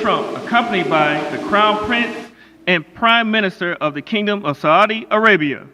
Trump, accompanied by the Crown Prince and Prime Minister of the Kingdom of Saudi Arabia.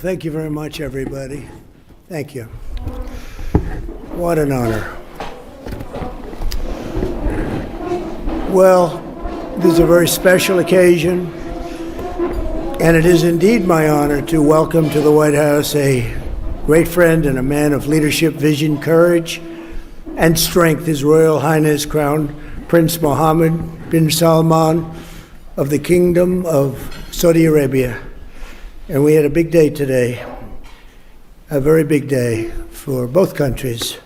Thank you very much, everybody. Thank you. What an honor. Well, this is a very special occasion, and it is indeed my honor to welcome to the White House a great friend and a man of leadership, vision, courage, and strength, His Royal Highness Crown Prince Mohammed bin Salman of the Kingdom of Saudi Arabia. And we had a big day today, a very big day for both countries.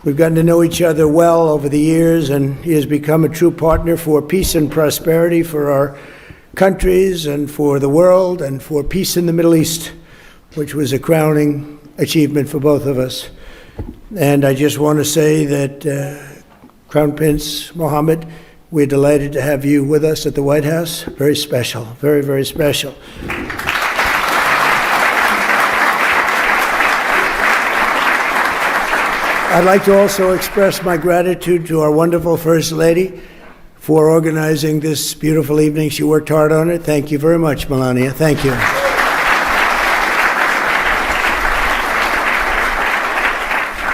We've gotten to know each other well over the years, and he has become a true partner for peace and prosperity for our countries and for the world and for peace in the Middle East, which was a crowning achievement for both of us. And I just want to say that Crown Prince Mohammed, we're delighted to have you with us at the White House. Very special, very, very special. I'd like to also express my gratitude to our wonderful First Lady for organizing this beautiful evening. She worked hard on it. Thank you very much, Melania. Thank you.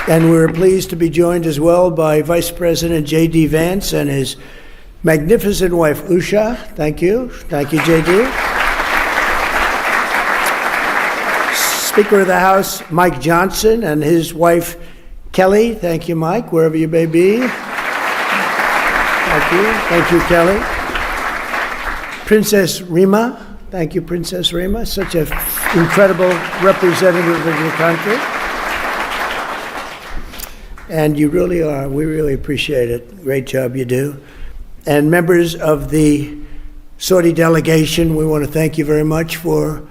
And we're pleased to be joined as well by Vice President J.D. Vance and his magnificent wife, Usha. Thank you. Thank you, J.D. Speaker of the House, Mike Johnson, and his wife, Kelly. Thank you, Mike, wherever you may be. Thank you. Thank you, Kelly. Princess Rima. Thank you, Princess Rima. Such an incredible representative of your country. And you really are. We really appreciate it. Great job you do. And members of the Saudi delegation, we want to thank you very much for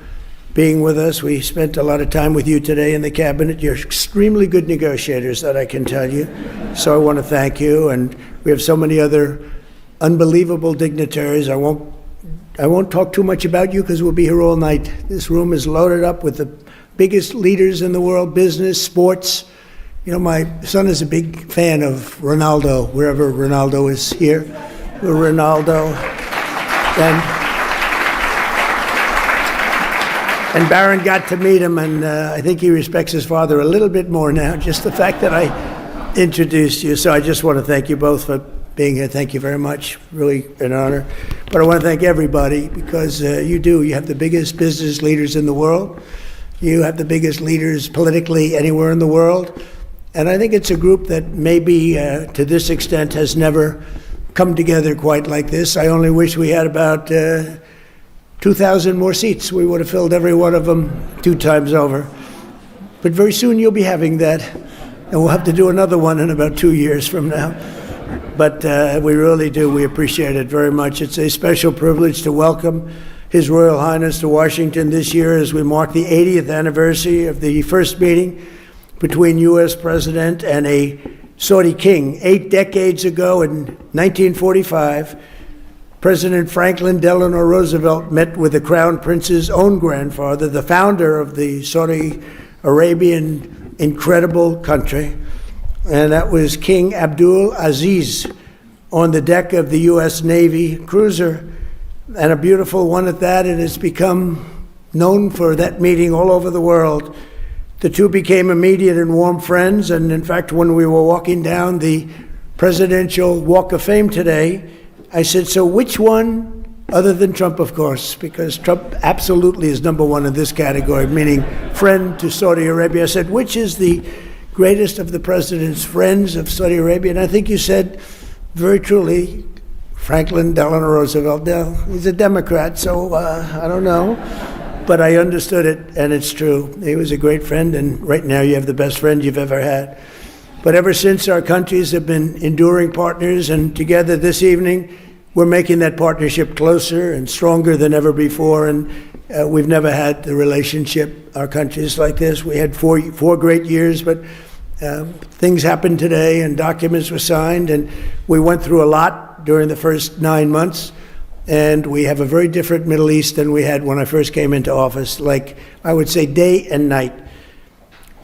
being with us. We spent a lot of time with you today in the cabinet. You're extremely good negotiators, that I can tell you. So I want to thank you. And we have so many other unbelievable dignitaries. I won't talk too much about you because we'll be here all night. This room is loaded up with the biggest leaders in the world, business, sports. You know, my son is a big fan of Ronaldo, wherever Ronaldo is here. Ronaldo. And Barron got to meet him, and I think he respects his father a little bit more now, just the fact that I introduced you. So I just want to thank you both for being here. Thank you very much. Really an honor. But I want to thank everybody because you have the biggest business leaders in the world. You have the biggest leaders politically anywhere in the world. And I think it's a group that maybe to this extent has never come together quite like this. I only wish we had about 2,000 more seats. We would have filled every one of them 2 times over. But very soon you'll be having that, and we'll have to do another one in about 2 years from now. But we really do. We appreciate it very much. It's a special privilege to welcome His Royal Highness to Washington this year as we mark the 80th anniversary of the first meeting between U.S. President and a Saudi king. 8 decades ago in 1945, President Franklin Delano Roosevelt met with the Crown Prince's own grandfather, the founder of the Saudi Arabian incredible country, and that was King Abdul Aziz on the deck of the U.S. Navy cruiser, and a beautiful one at that. It has become known for that meeting all over the world. The two became immediate and warm friends, and in fact, when we were walking down the presidential Walk of Fame today. I said, so which one, other than Trump, of course, because Trump absolutely is number one in this category, meaning friend to Saudi Arabia. I said, which is the greatest of the president's friends of Saudi Arabia? And I think you said, very truly, Franklin Delano Roosevelt. Now, he's a Democrat, so I don't know. But I understood it, and it's true. He was a great friend, and right now you have the best friend you've ever had. But ever since, our countries have been enduring partners, and together this evening, we're making that partnership closer and stronger than ever before. And we've never had the relationship, our countries, like this. We had four great years, but things happened today, and documents were signed, and we went through a lot during the first 9 months. And we have a very different Middle East than we had when I first came into office, like I would say day and night.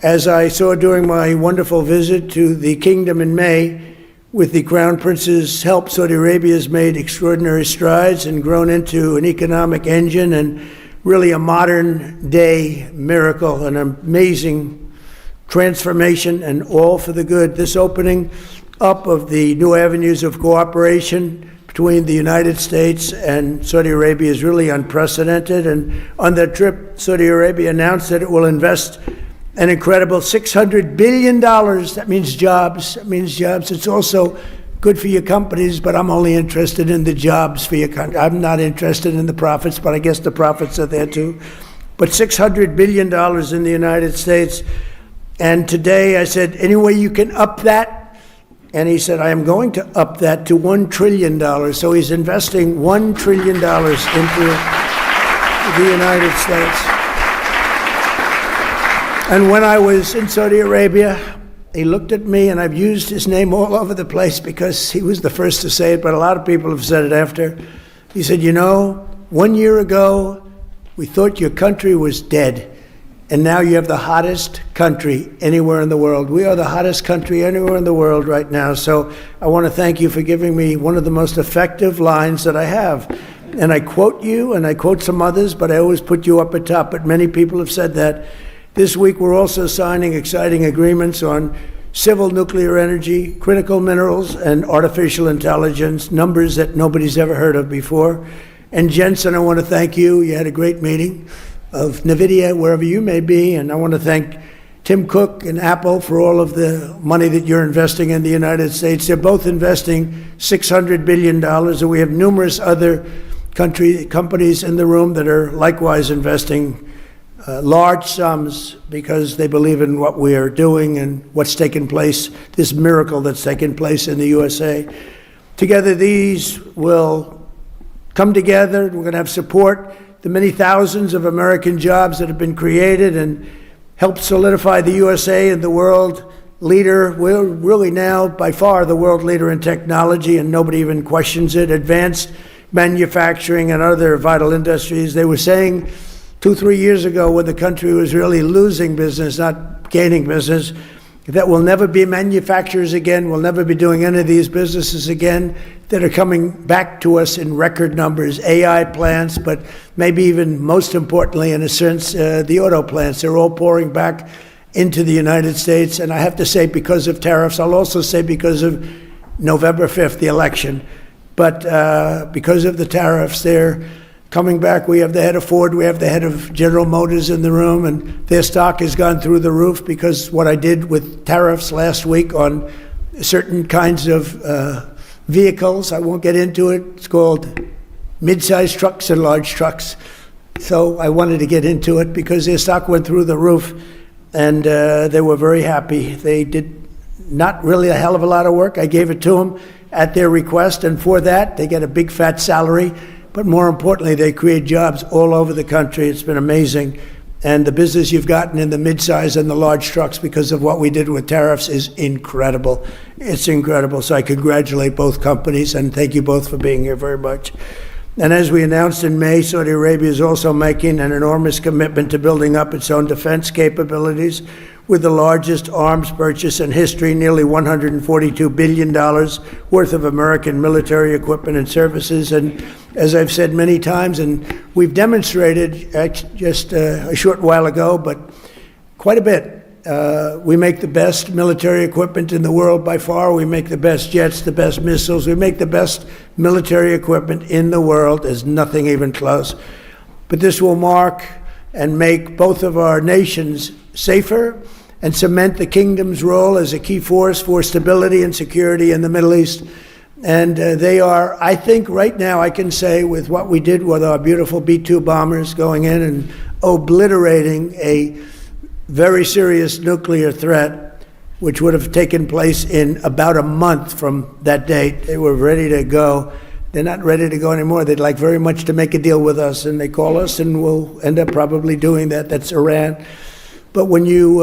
As I saw during my wonderful visit to the kingdom in May, with the Crown Prince's help, Saudi Arabia has made extraordinary strides and grown into an economic engine and really a modern day miracle, an amazing transformation, and all for the good. This opening up of the new avenues of cooperation between the United States and Saudi Arabia is really unprecedented. And on that trip, Saudi Arabia announced that it will invest an incredible $600 billion. That means jobs. That means jobs. It's also good for your companies, but I'm only interested in the jobs for your country. I'm not interested in the profits, but I guess the profits are there too. But $600 billion in the United States. And today I said, any way you can up that? And he said, I am going to up that to $1 trillion. So he's investing $1 trillion into the United States. And when I was in Saudi Arabia, he looked at me, and I've used his name all over the place because he was the first to say it, but a lot of people have said it after. He said, 1 year ago, we thought your country was dead. And now you have the hottest country anywhere in the world. We are the hottest country anywhere in the world right now. So I want to thank you for giving me one of the most effective lines that I have. And I quote you, and I quote some others, but I always put you up at top. But many people have said that. This week we're also signing exciting agreements on civil nuclear energy, critical minerals, and artificial intelligence, numbers that nobody's ever heard of before. And Jensen, I want to thank you. You had a great meeting of NVIDIA, wherever you may be, and I want to thank Tim Cook and Apple for all of the money that you're investing in the United States. They're both investing $600 billion, and we have numerous other companies in the room that are likewise investing large sums because they believe in what we are doing and what's taken place, this miracle that's taken place in the USA. Together, these will come together. We're going to have support the many thousands of American jobs that have been created and help solidify the USA and the world leader. We're really now by far the world leader in technology, and nobody even questions it. Advanced manufacturing and other vital industries. They were saying 2-3 years ago, when the country was really losing business, not gaining business, that we'll never be manufacturers again, we'll never be doing any of these businesses again, that are coming back to us in record numbers. AI plants, but maybe even most importantly, in a sense, the auto plants. They're all pouring back into the United States. And I have to say, because of tariffs, I'll also say because of November 5th, the election. But because of the tariffs, they're coming back. We have the head of Ford, we have the head of General Motors in the room, and their stock has gone through the roof because what I did with tariffs last week on certain kinds of vehicles, I won't get into it. It's called mid-sized trucks and large trucks. So I wanted to get into it because their stock went through the roof, and they were very happy. They did not really a hell of a lot of work. I gave it to them at their request, and for that, they get a big fat salary. But more importantly, they create jobs all over the country. It's been amazing. And the business you've gotten in the midsize and the large trucks because of what we did with tariffs is incredible. It's incredible. So I congratulate both companies, and thank you both for being here very much. And as we announced in May, Saudi Arabia is also making an enormous commitment to building up its own defense capabilities with the largest arms purchase in history, nearly $142 billion worth of American military equipment and services. And as I've said many times, and we've demonstrated just a short while ago, but quite a bit, We make the best military equipment in the world by far. We make the best jets, the best missiles. We make the best military equipment in the world. There's nothing even close. But this will mark and make both of our nations safer and cement the kingdom's role as a key force for stability and security in the Middle East. And they are, I think right now I can say, with what we did with our beautiful B-2 bombers going in and obliterating a very serious nuclear threat, which would have taken place in about a month from that date. They were ready to go. They're not ready to go anymore. They'd like very much to make a deal with us, and they call us, and we'll end up probably doing that. That's Iran. But when you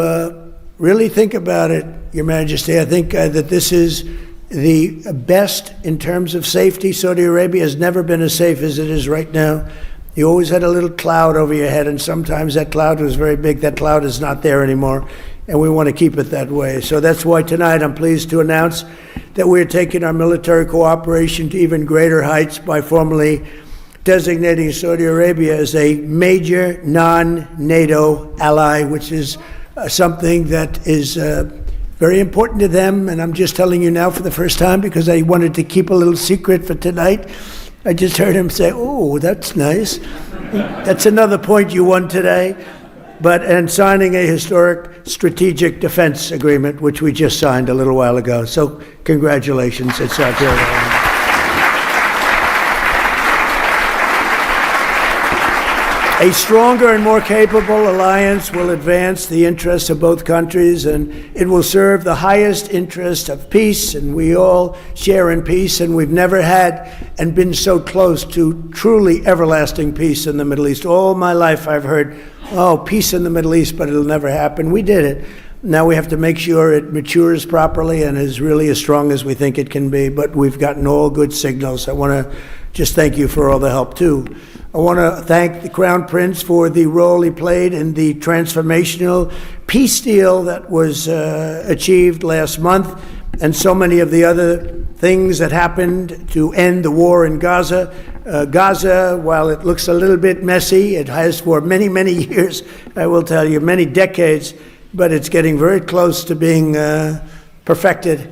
really think about it, Your Majesty, I think that this is the best in terms of safety. Saudi Arabia has never been as safe as it is right now. You always had a little cloud over your head, and sometimes that cloud was very big. That cloud is not there anymore, and we want to keep it that way. So that's why tonight I'm pleased to announce that we're taking our military cooperation to even greater heights by formally designating Saudi Arabia as a major non-NATO ally, which is something that is very important to them. And I'm just telling you now for the first time, because I wanted to keep a little secret for tonight. I just heard him say, "Oh, that's nice." That's another point you won today. And signing a historic strategic defense agreement, which we just signed a little while ago. So congratulations. It's out there. A stronger and more capable alliance will advance the interests of both countries, and it will serve the highest interest of peace, and we all share in peace, and we've never had and been so close to truly everlasting peace in the Middle East. All my life I've heard, oh, peace in the Middle East, but it'll never happen. We did it. Now we have to make sure it matures properly and is really as strong as we think it can be, but we've gotten all good signals. I want to just thank you for all the help, too. I want to thank the Crown Prince for the role he played in the transformational peace deal that was achieved last month, and so many of the other things that happened to end the war in Gaza. Gaza, while it looks a little bit messy, it has for many, many years, I will tell you, many decades, but it's getting very close to being perfected.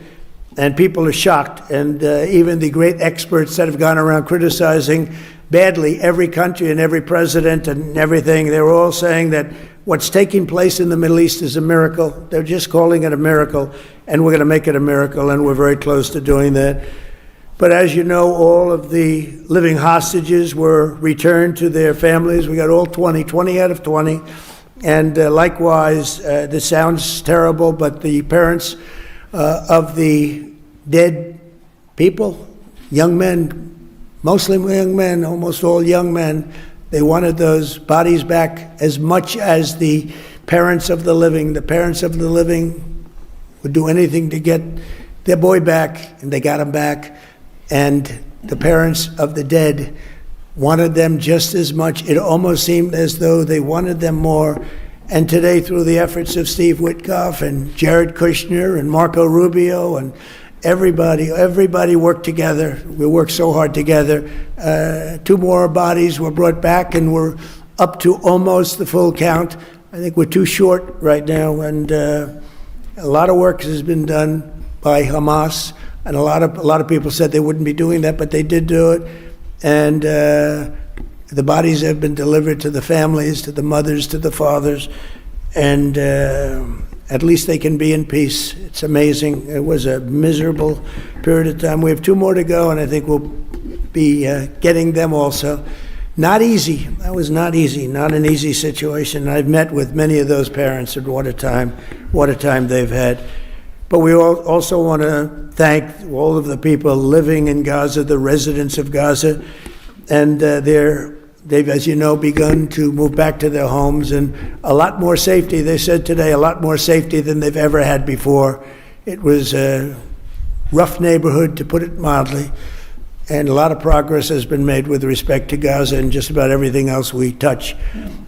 And people are shocked, and even the great experts that have gone around criticizing badly every country and every president and everything, they're all saying that what's taking place in the Middle East is a miracle. They're just calling it a miracle, and we're going to make it a miracle, and we're very close to doing that. But as you know, all of the living hostages were returned to their families. We got all 20 out of 20. And likewise, this sounds terrible, but the parents of the dead people, young men, mostly young men, almost all young men, they wanted those bodies back as much as the parents of the living. The parents of the living would do anything to get their boy back, and they got him back. And the parents of the dead wanted them just as much. It almost seemed as though they wanted them more. And today, through the efforts of Steve Witkoff and Jared Kushner and Marco Rubio and everybody worked together. We worked so hard together. 2 more bodies were brought back, and we're up to almost the full count. I think we're too short right now, and a lot of work has been done by Hamas, and a lot of people said they wouldn't be doing that, but they did do it. And the bodies have been delivered to the families, to the mothers, to the fathers, and at least they can be in peace. It's amazing. It was a miserable period of time. We have 2 more to go, and I think we'll be getting them also. Not easy. That was not easy. Not an easy situation. I've met with many of those parents, and what a time they've had. But we also want to thank all of the people living in Gaza, the residents of Gaza, and they've, as you know, begun to move back to their homes, and a lot more safety. They said today, a lot more safety than they've ever had before. It was a rough neighborhood, to put it mildly, and a lot of progress has been made with respect to Gaza and just about everything else we touch.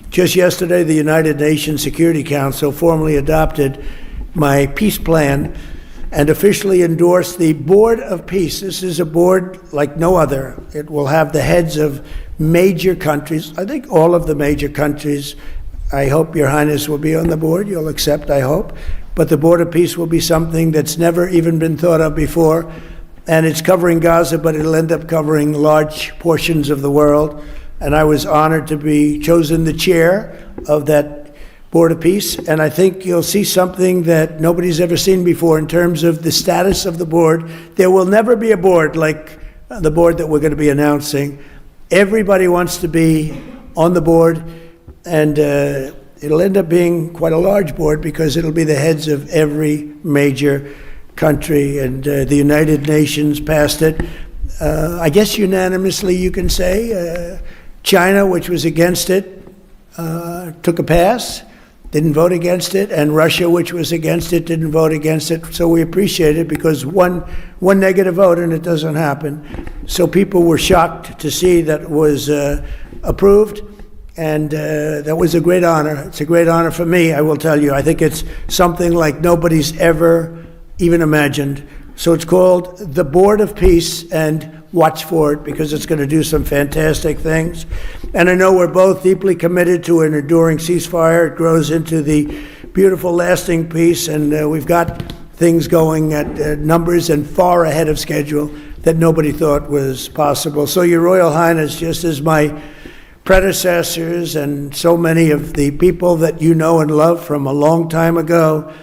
Just yesterday, the United Nations Security Council formally adopted my peace plan and officially endorsed the Board of Peace. This is a board like no other. It will have the heads of major countries, I think all of the major countries, I hope Your Highness will be on the board. You'll accept, I hope. But the Board of Peace will be something that's never even been thought of before. And it's covering Gaza, but it'll end up covering large portions of the world. And I was honored to be chosen the chair of that Board of Peace. And I think you'll see something that nobody's ever seen before in terms of the status of the board. There will never be a board like the board that we're going to be announcing. Everybody wants to be on the board, and it'll end up being quite a large board because it'll be the heads of every major country, and the United Nations passed it. I guess unanimously you can say. China, which was against it, took a pass, didn't vote against it, and Russia, which was against it, didn't vote against it. So we appreciate it because one negative vote and it doesn't happen. So people were shocked to see that it was approved, and that was a great honor. It's a great honor for me, I will tell you. I think it's something like nobody's ever even imagined. So it's called the Board of Peace, and watch for it because it's going to do some fantastic things. And I know we're both deeply committed to an enduring ceasefire. It grows into the beautiful, lasting peace, and we've got things going at numbers and far ahead of schedule that nobody thought was possible. So Your Royal Highness, just as my predecessors and so many of the people that you know and love from a long time ago,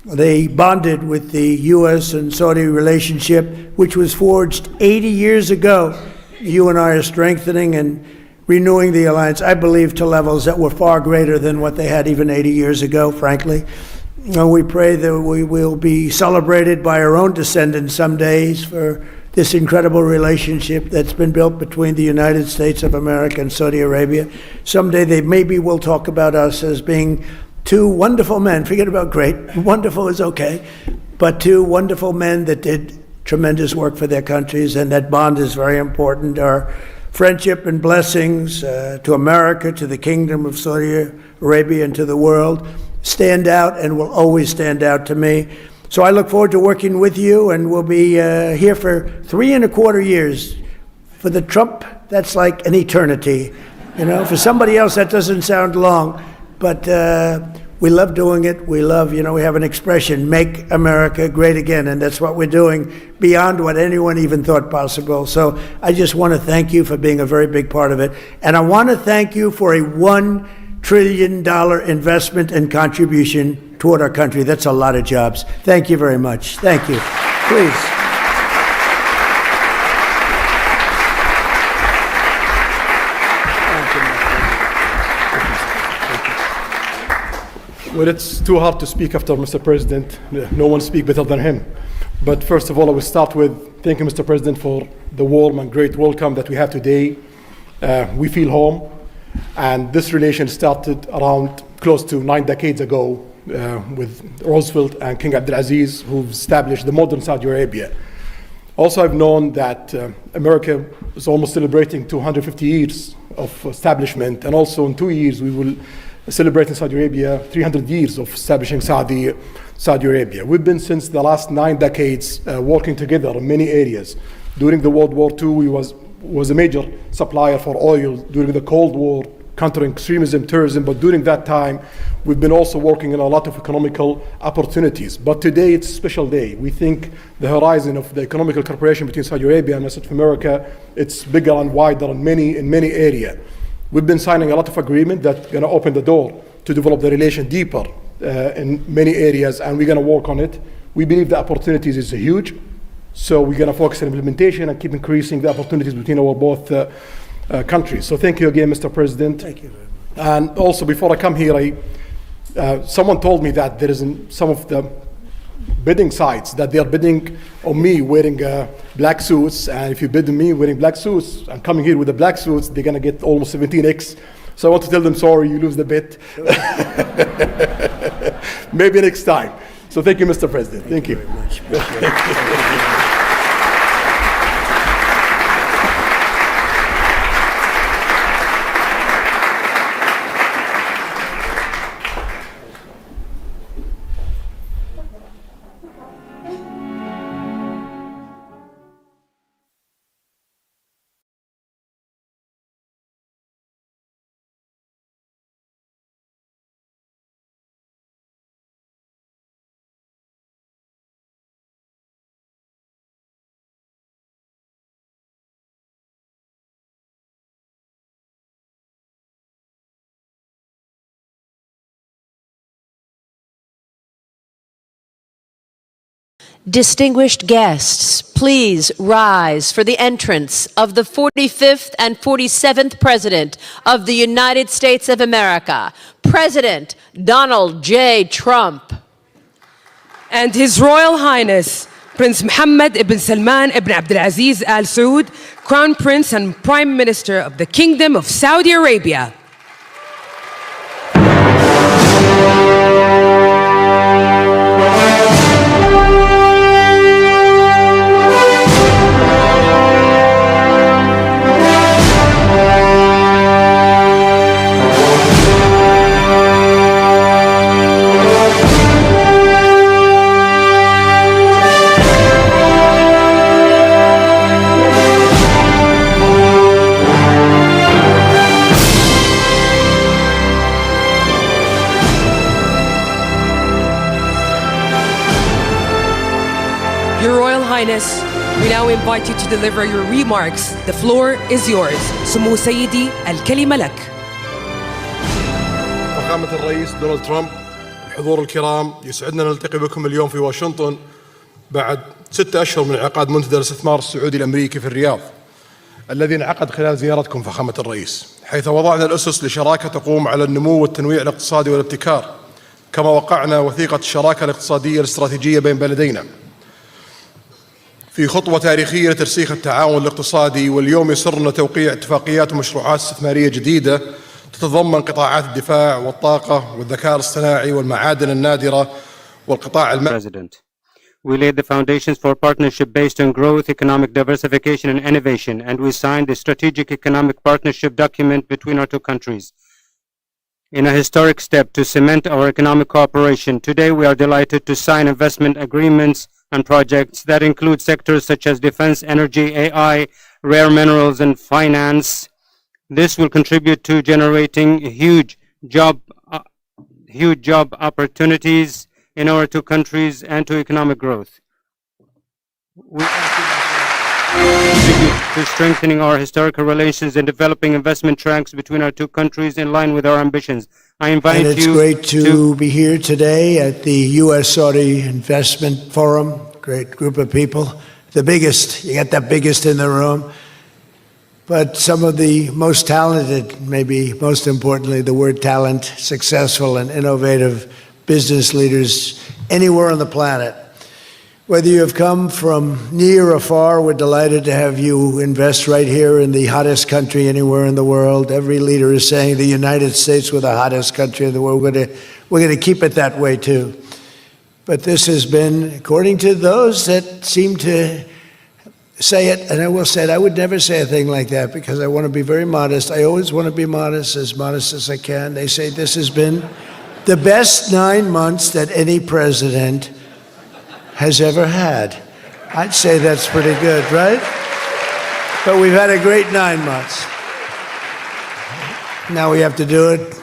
they bonded with the U.S. and Saudi relationship, which was forged 80 years ago. You and I are strengthening and renewing the alliance, I believe, to levels that were far greater than what they had even 80 years ago, frankly. And we pray that we will be celebrated by our own descendants some days for this incredible relationship that's been built between the United States of America and Saudi Arabia. Someday they maybe will talk about us as being two wonderful men. Forget about great. Wonderful is okay. But two wonderful men that did tremendous work for their countries, and that bond is very important. Our friendship and blessings to America, to the Kingdom of Saudi Arabia, and to the world stand out and will always stand out to me. So I look forward to working with you, and we'll be here for 3.25 years. For the Trump, that's like an eternity. You know, for somebody else, that doesn't sound long. But we love doing it. We love, we have an expression, make America great again. And that's what we're doing beyond what anyone even thought possible. So I just want to thank you for being a very big part of it. And I want to thank you for a $1 trillion investment and contribution toward our country. That's a lot of jobs. Thank you very much. Thank you. Please. Well, it's too hard to speak after Mr. President. No one speaks better than him. But first of all, I will start with thanking Mr. President for the warm and great welcome that we have today. We feel home. And this relation started around close to 9 decades ago with Roosevelt and King Abdulaziz, who established the modern Saudi Arabia. Also, I've known that America is almost celebrating 250 years of establishment. And also in 2 years, we will celebrating Saudi Arabia 300 years of establishing Saudi Arabia. We've been since the last 9 decades working together in many areas. During the World War II, we was a major supplier for oil during the Cold War, countering extremism, terrorism. But during that time, we've been also working in a lot of economical opportunities. But today, it's a special day. We think the horizon of the economical cooperation between Saudi Arabia and the rest of America, it's bigger and wider in many areas. We've been signing a lot of agreements that are going to open the door to develop the relation deeper in many areas, and we're going to work on it. We believe the opportunities is huge, so we're going to focus on implementation and keep increasing the opportunities between our both countries. So thank you again, Mr. President. Thank you very much. And also, before I come here, someone told me that there is some of the bidding sites that they are bidding on me wearing black suits, and if you bid on me wearing black suits and coming here with the black suits, they're gonna get almost 17x. So I want to tell them, sorry, you lose the bid. Maybe next time. So thank you, Mr. President. Thank you. Very much. Distinguished guests, please rise for the entrance of the 45th and 47th President of the United States of America, President Donald J. Trump. And His Royal Highness, Prince Mohammed ibn Salman ibn Abdulaziz Al Saud, Crown Prince and Prime Minister of the Kingdom of Saudi Arabia. Your Royal Highness, we now invite you to deliver your remarks. The floor is yours. سمو سيدي الكلمة لك. فخامة الرئيس دونالد ترامب، الحضور الكرام، يسعدنا نلتقي بكم اليوم في واشنطن بعد 6 أشهر من انعقاد منتدى الاستثمار السعودي الأمريكي في الرياض، الذي انعقد خلال زيارتكم فخامة الرئيس، حيث وضعنا الأسس لشراكة تقوم على النمو والتنويع الاقتصادي والابتكار، كما وقعنا وثيقة الشراكة الاقتصادية الاستراتيجية بين بلدينا في خطوة تاريخية لترسيخ التعاون الاقتصادي. واليوم يسرنا توقيع اتفاقيات ومشروعات استثمارية جديدة تتضمن قطاعات الدفاع والطاقة والذكاء الاصطناعي والمعادن النادرة والقطاع المالي. We laid the foundations for partnership based on growth, economic diversification, and innovation, and we signed a strategic economic partnership document between our two countries. In a historic step to cement our economic cooperation, today we are delighted to sign investment agreements and projects that include sectors such as defense, energy, AI, rare minerals, and finance. This will contribute to generating huge job opportunities in our two countries and to economic growth. We contribute to strengthening our historical relations and developing investment tracks between our two countries in line with our ambitions. I invite you. And it's great to be here today at the U.S.-Saudi Investment Forum. Great group of people. The biggest, you got the biggest in the room. But some of the most talented, maybe most importantly, the word talent, successful and innovative business leaders anywhere on the planet. Whether you have come from near or far, we're delighted to have you invest right here in the hottest country anywhere in the world. Every leader is saying the United States we're the hottest country in the world. We're going to keep it that way too. But this has been, according to those that seem to say it, and I will say it, I would never say a thing like that because I want to be very modest. I always want to be modest as I can. They say this has been the best 9 months that any president has ever had. I'd say that's pretty good, right? But we've had a great 9 months. Now we have to do it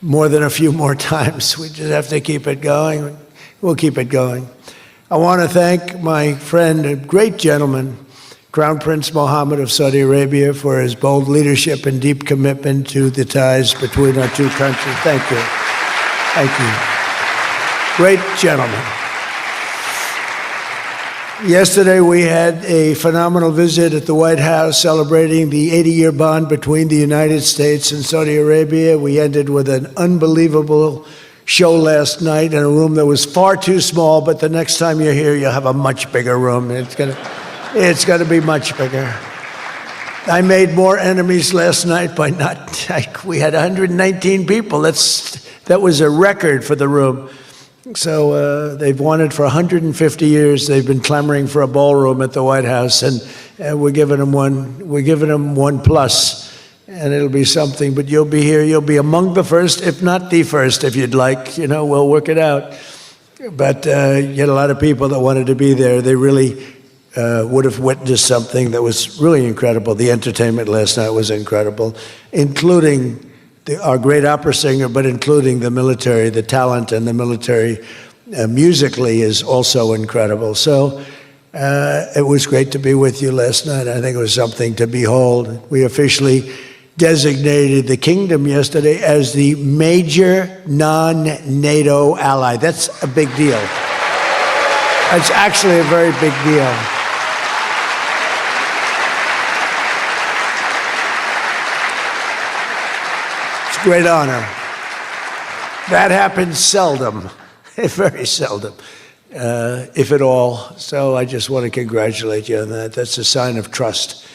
more than a few more times. We just have to keep it going. We'll keep it going. I want to thank my friend, a great gentleman, Crown Prince Mohammed of Saudi Arabia, for his bold leadership and deep commitment to the ties between our two countries. Thank you. Thank you. Great gentleman. Yesterday we had a phenomenal visit at the White House celebrating the 80-year bond between the United States and Saudi Arabia. We ended with an unbelievable show last night in a room that was far too small, but the next time you're here, you'll have a much bigger room. It's gonna be much bigger. I made more enemies last night by we had 119 people. That was a record for the room. So they've wanted for 150 years. They've been clamoring for a ballroom at the White House, and we're giving them one. We're giving them 1+, and it'll be something. But you'll be here. You'll be among the first, if not the first, if you'd like. You know, we'll work it out. But you had a lot of people that wanted to be there. They really would have witnessed something that was really incredible. The entertainment last night was incredible, including our great opera singer, but including the military. The talent and the military musically is also incredible. So it was great to be with you last night. I think it was something to behold. We officially designated the kingdom yesterday as the major non-NATO ally. That's a big deal. It's actually a very big deal. It's a great honor. That happens seldom, very seldom, if at all. So I just want to congratulate you on that. That's a sign of trust.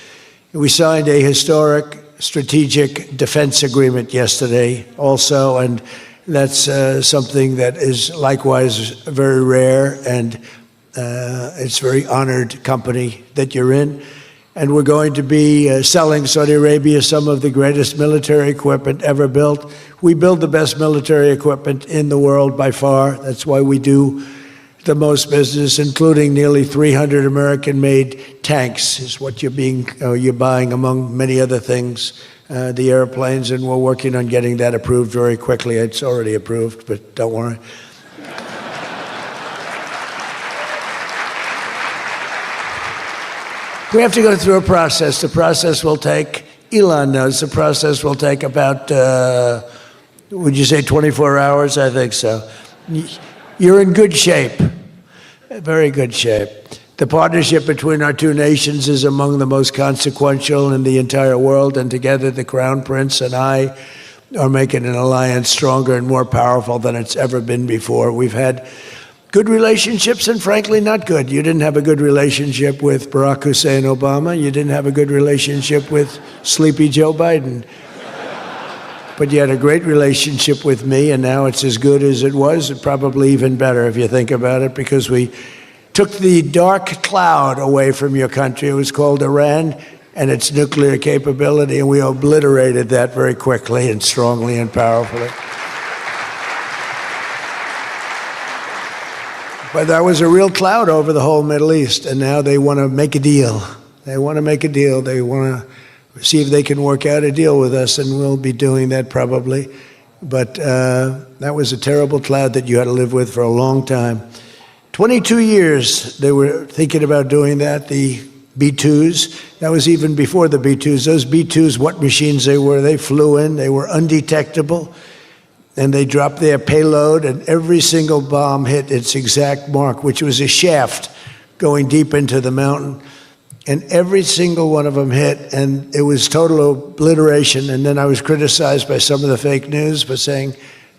We signed a historic strategic defense agreement yesterday also, and that's something that is likewise very rare, and it's a very honored company that you're in. And we're going to be selling Saudi Arabia some of the greatest military equipment ever built. We build the best military equipment in the world by far. That's why we do the most business, including nearly 300 American-made tanks is what you're buying, among many other things, the airplanes, and we're working on getting that approved very quickly. It's already approved, but don't worry. We have to go through a process. The process will take, Elon knows, the process will take about, would you say 24 hours? I think so. You're in good shape, very good shape. The partnership between our two nations is among the most consequential in the entire world, and together the Crown Prince and I are making an alliance stronger and more powerful than it's ever been before. We've had good relationships and frankly not good. You didn't have a good relationship with Barack Hussein Obama. You didn't have a good relationship with Sleepy Joe Biden. But you had a great relationship with me, and now it's as good as it was, probably even better if you think about it, because we took the dark cloud away from your country. It was called Iran and its nuclear capability, and we obliterated that very quickly and strongly and powerfully. But there was a real cloud over the whole Middle East, and now they want to make a deal. They want to make a deal. They want to see if they can work out a deal with us, and we'll be doing that probably. But that was a terrible cloud that you had to live with for a long time. 22 years they were thinking about doing that, the B-2s. That was even before the B-2s. Those B-2s, what machines they were, they flew in, they were undetectable, and they dropped their payload, and every single bomb hit its exact mark, which was a shaft going deep into the mountain. And every single one of them hit, and it was total obliteration. And then I was criticized by some of the fake news for saying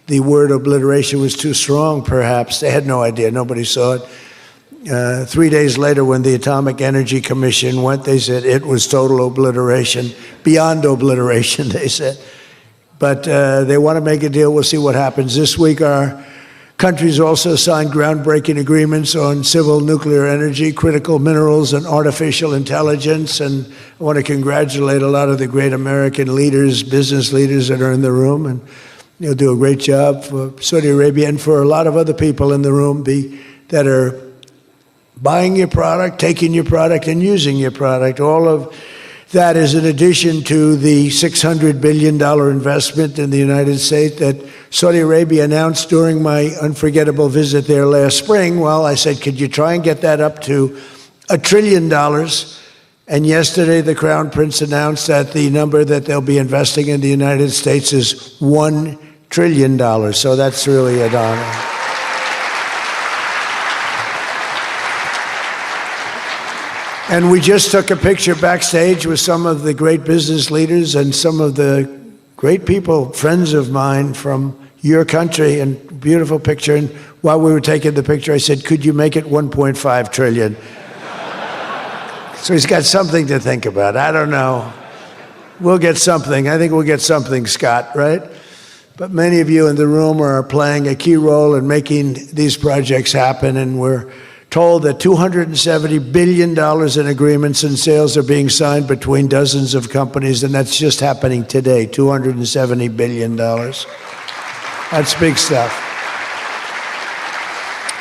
the word obliteration was too strong, perhaps. They had no idea. Nobody saw it. 3 days later, when the Atomic Energy Commission went, they said it was total obliteration, beyond obliteration, they said. But they want to make a deal. We'll see what happens. This week, our countries also signed groundbreaking agreements on civil nuclear energy, critical minerals, and artificial intelligence. And I want to congratulate a lot of the great American leaders, business leaders that are in the room. And you'll do a great job for Saudi Arabia and for a lot of other people in the room that are buying your product, taking your product, and using your product. All of that is in addition to the $600 billion investment in the United States that Saudi Arabia announced during my unforgettable visit there last spring. Well, I said, could you try and get that up to $1 trillion? And yesterday, the Crown Prince announced that the number that they'll be investing in the United States is $1 trillion. So that's really an honor. And we just took a picture backstage with some of the great business leaders and some of the great people, friends of mine from your country, and beautiful picture. And while we were taking the picture, I said, could you make it 1.5 trillion? So he's got something to think about. I don't know. We'll get something. I think we'll get something, Scott, right? But many of you in the room are playing a key role in making these projects happen, and we're told that $270 billion in agreements and sales are being signed between dozens of companies, and that's just happening today, $270 billion. That's big stuff.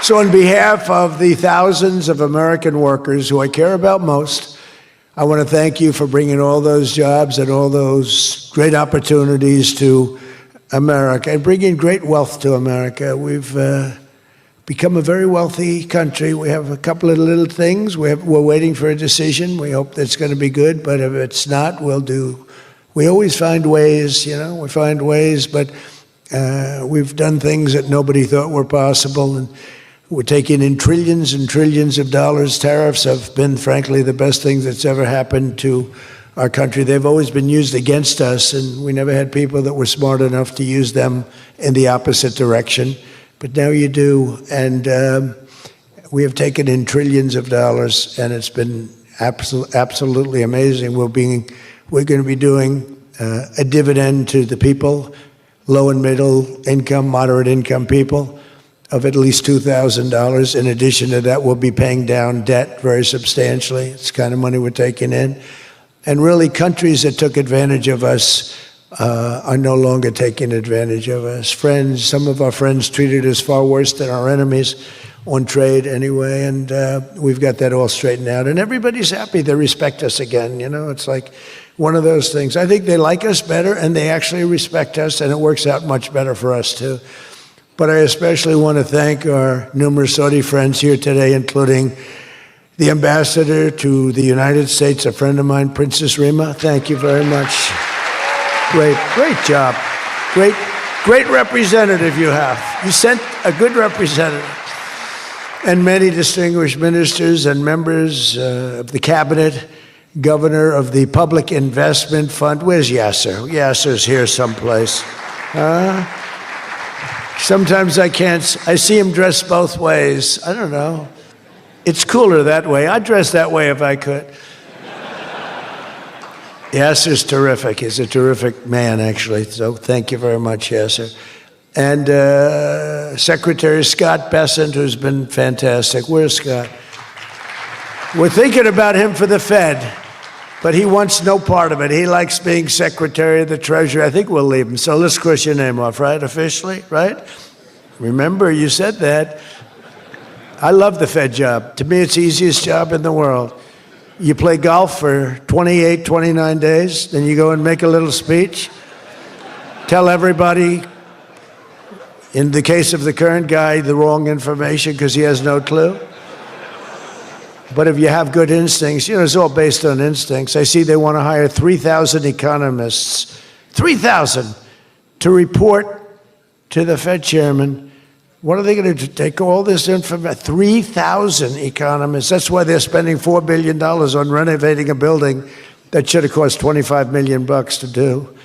So on behalf of the thousands of American workers who I care about most, I want to thank you for bringing all those jobs and all those great opportunities to America and bringing great wealth to America. We've become a very wealthy country. We have a couple of little things. We're waiting for a decision. We hope that's going to be good, but if it's not, we always find ways, we find ways, but we've done things that nobody thought were possible. And We're taking in trillions and trillions of dollars. Tariffs have been, frankly, the best thing that's ever happened to our country. They've always been used against us, and we never had people that were smart enough to use them in the opposite direction. But now you do, and we have taken in trillions of dollars, and it's been absolutely amazing. We're going to be doing a dividend to the people, low and middle income, moderate income people, of at least $2,000. In addition to that, we'll be paying down debt very substantially. It's the kind of money we're taking in. And really, countries that took advantage of us are no longer taking advantage of us. Friends, some of our friends treated us far worse than our enemies on trade anyway, and we've got that all straightened out. And everybody's happy. They respect us again. You know, it's like one of those things. I think they like us better, and they actually respect us, and it works out much better for us, too. But I especially want to thank our numerous Saudi friends here today, including the ambassador to the United States, a friend of mine, Princess Rima. Thank you very much. Great job. Great representative you have. You sent a good representative. And many distinguished ministers and members of the cabinet, governor of the Public Investment Fund. Where's Yasser? Yasser's here someplace. Sometimes I see him dressed both ways. I don't know. It's cooler that way. I'd dress that way if I could. Yasser's terrific. He's a terrific man, actually. So thank you very much, Yasser. And Secretary Scott Bessent, who's been fantastic. Where's Scott? We're thinking about him for the Fed, but he wants no part of it. He likes being Secretary of the Treasury. I think we'll leave him. So let's cross your name off, right? Officially, right? Remember, you said that. I love the Fed job. To me, it's the easiest job in the world. You play golf for 28, 29 days, then you go and make a little speech, tell everybody, in the case of the current guy, the wrong information because he has no clue. But if you have good instincts, you know, it's all based on instincts. I see they want to hire 3,000 economists, 3,000, to report to the Fed chairman. What are they going to do? Take all this information? 3,000 economists. That's why they're spending $4 billion on renovating a building that should have cost $25 million to do.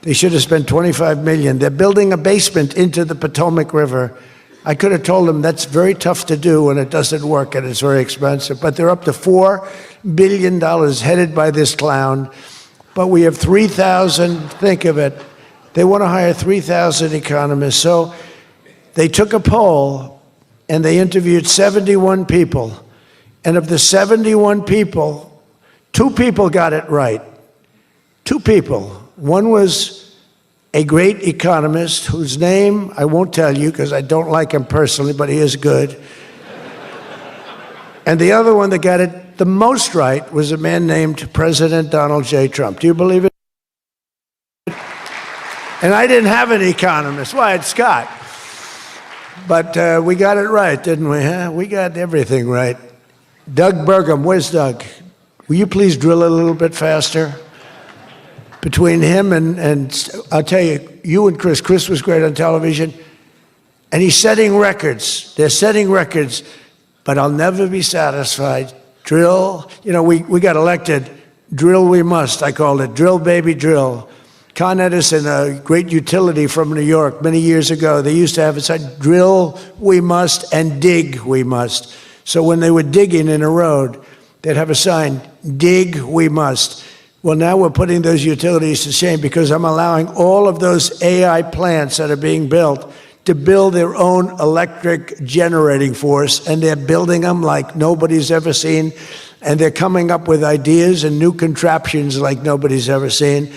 They should have spent $25 million. They're building a basement into the Potomac River. I could have told them that's very tough to do and it doesn't work and it's very expensive. But they're up to $4 billion headed by this clown. But we have 3,000, think of it. They want to hire 3,000 economists. So they took a poll and they interviewed 71 people. And of the 71 people, 2 people got it right. 2 people. One was a great economist whose name I won't tell you because I don't like him personally, but he is good. And the other one that got it the most right was a man named President Donald J. Trump. Do you believe it? And I didn't have an economist. Well, I had Scott. But we got it right, didn't we? Huh? We got everything right. Doug Burgum, where's Doug? Will you please drill a little bit faster? Between him and I'll tell you, you and Chris was great on television, and he's setting records. They're setting records, but I'll never be satisfied. Drill, you know, we got elected. Drill we must, I called it. Drill, baby, drill. Con Edison, a great utility from New York many years ago, they used to have it said, drill we must and dig we must. So when they were digging in a road, they'd have a sign, dig we must. Well, now we're putting those utilities to shame because I'm allowing all of those AI plants that are being built to build their own electric generating force, and they're building them like nobody's ever seen, and they're coming up with ideas and new contraptions like nobody's ever seen.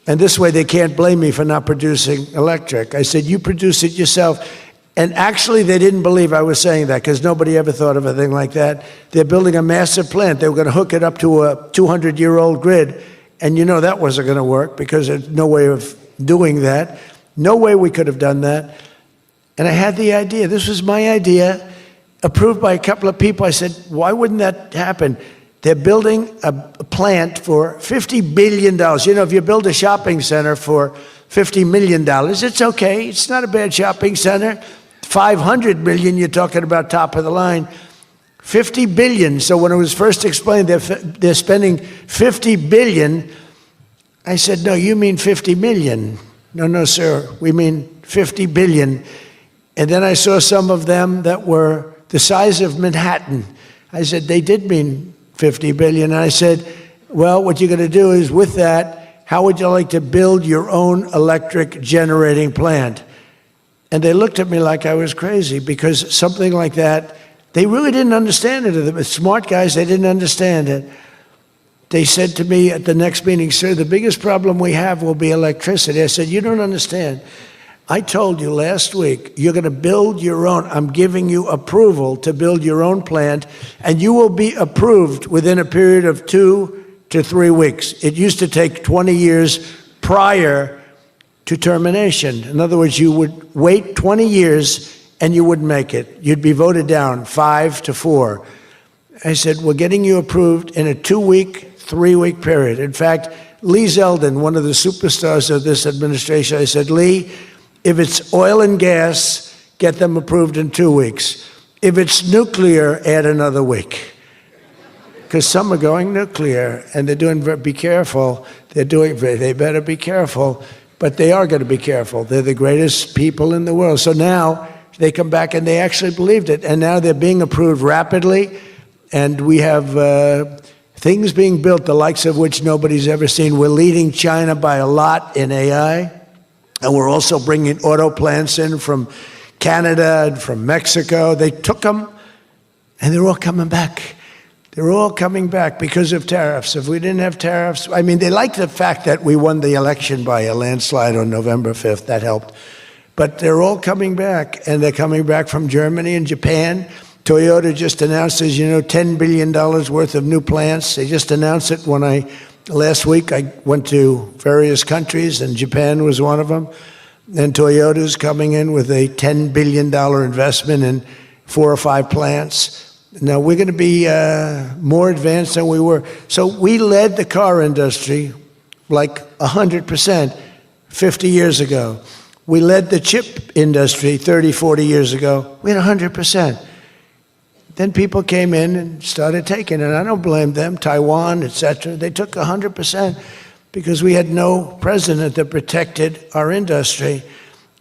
And this way they can't blame me for not producing electric. I said, you produce it yourself. And actually, they didn't believe I was saying that because nobody ever thought of a thing like that. They're building a massive plant. They were going to hook it up to a 200-year-old grid. And you know that wasn't going to work because there's no way of doing that. No way we could have done that. And I had the idea. This was my idea, approved by a couple of people. I said, why wouldn't that happen? They're building a plant for $50 billion. You know, if you build a shopping center for $50 million, it's okay. It's not a bad shopping center. 500 million, you're talking about top of the line. 50 billion. So when it was first explained they're spending 50 billion, I said, no, you mean 50 million. No, sir, we mean 50 billion. And then I saw some of them that were the size of Manhattan. I said, they did mean 50 billion. And I said, well, what you're going to do is with that, how would you like to build your own electric generating plant? And they looked at me like I was crazy, because something like that, they really didn't understand it. The smart guys, they didn't understand it. They said to me at the next meeting, sir, the biggest problem we have will be electricity. I said, you don't understand. I told you last week, you're going to build your own. I'm giving you approval to build your own plant, and you will be approved within a period of 2 to 3 weeks. It used to take 20 years prior to termination. In other words, you would wait 20 years and you wouldn't make it. You'd be voted down 5 to 4. I said, we're getting you approved in a 2-week, 3-week period. In fact, Lee Zeldin, one of the superstars of this administration, I said, Lee, if it's oil and gas, get them approved in 2 weeks. If it's nuclear, add another week. Because some are going nuclear, and they're doing, be careful, they better be careful, but they are going to be careful. They're the greatest people in the world. So now they come back and they actually believed it, and now they're being approved rapidly, and we have things being built, the likes of which nobody's ever seen. We're leading China by a lot in AI. And we're also bringing auto plants in from Canada and from Mexico. They took them, and they're all coming back. They're all coming back because of tariffs. If we didn't have tariffs, I mean, they like the fact that we won the election by a landslide on November 5th. That helped. But they're all coming back, and they're coming back from Germany and Japan. Toyota just announced, as you know, $10 billion worth of new plants. They just announced it last week I went to various countries, and Japan was one of them. And Toyota's coming in with a $10 billion investment in 4 or 5 plants. Now, we're going to be more advanced than we were. So we led the car industry like 100% 50 years ago. We led the chip industry 30, 40 years ago. We had 100%. Then people came in and started taking it. I don't blame them, Taiwan, etc. They took 100% because we had no president that protected our industry.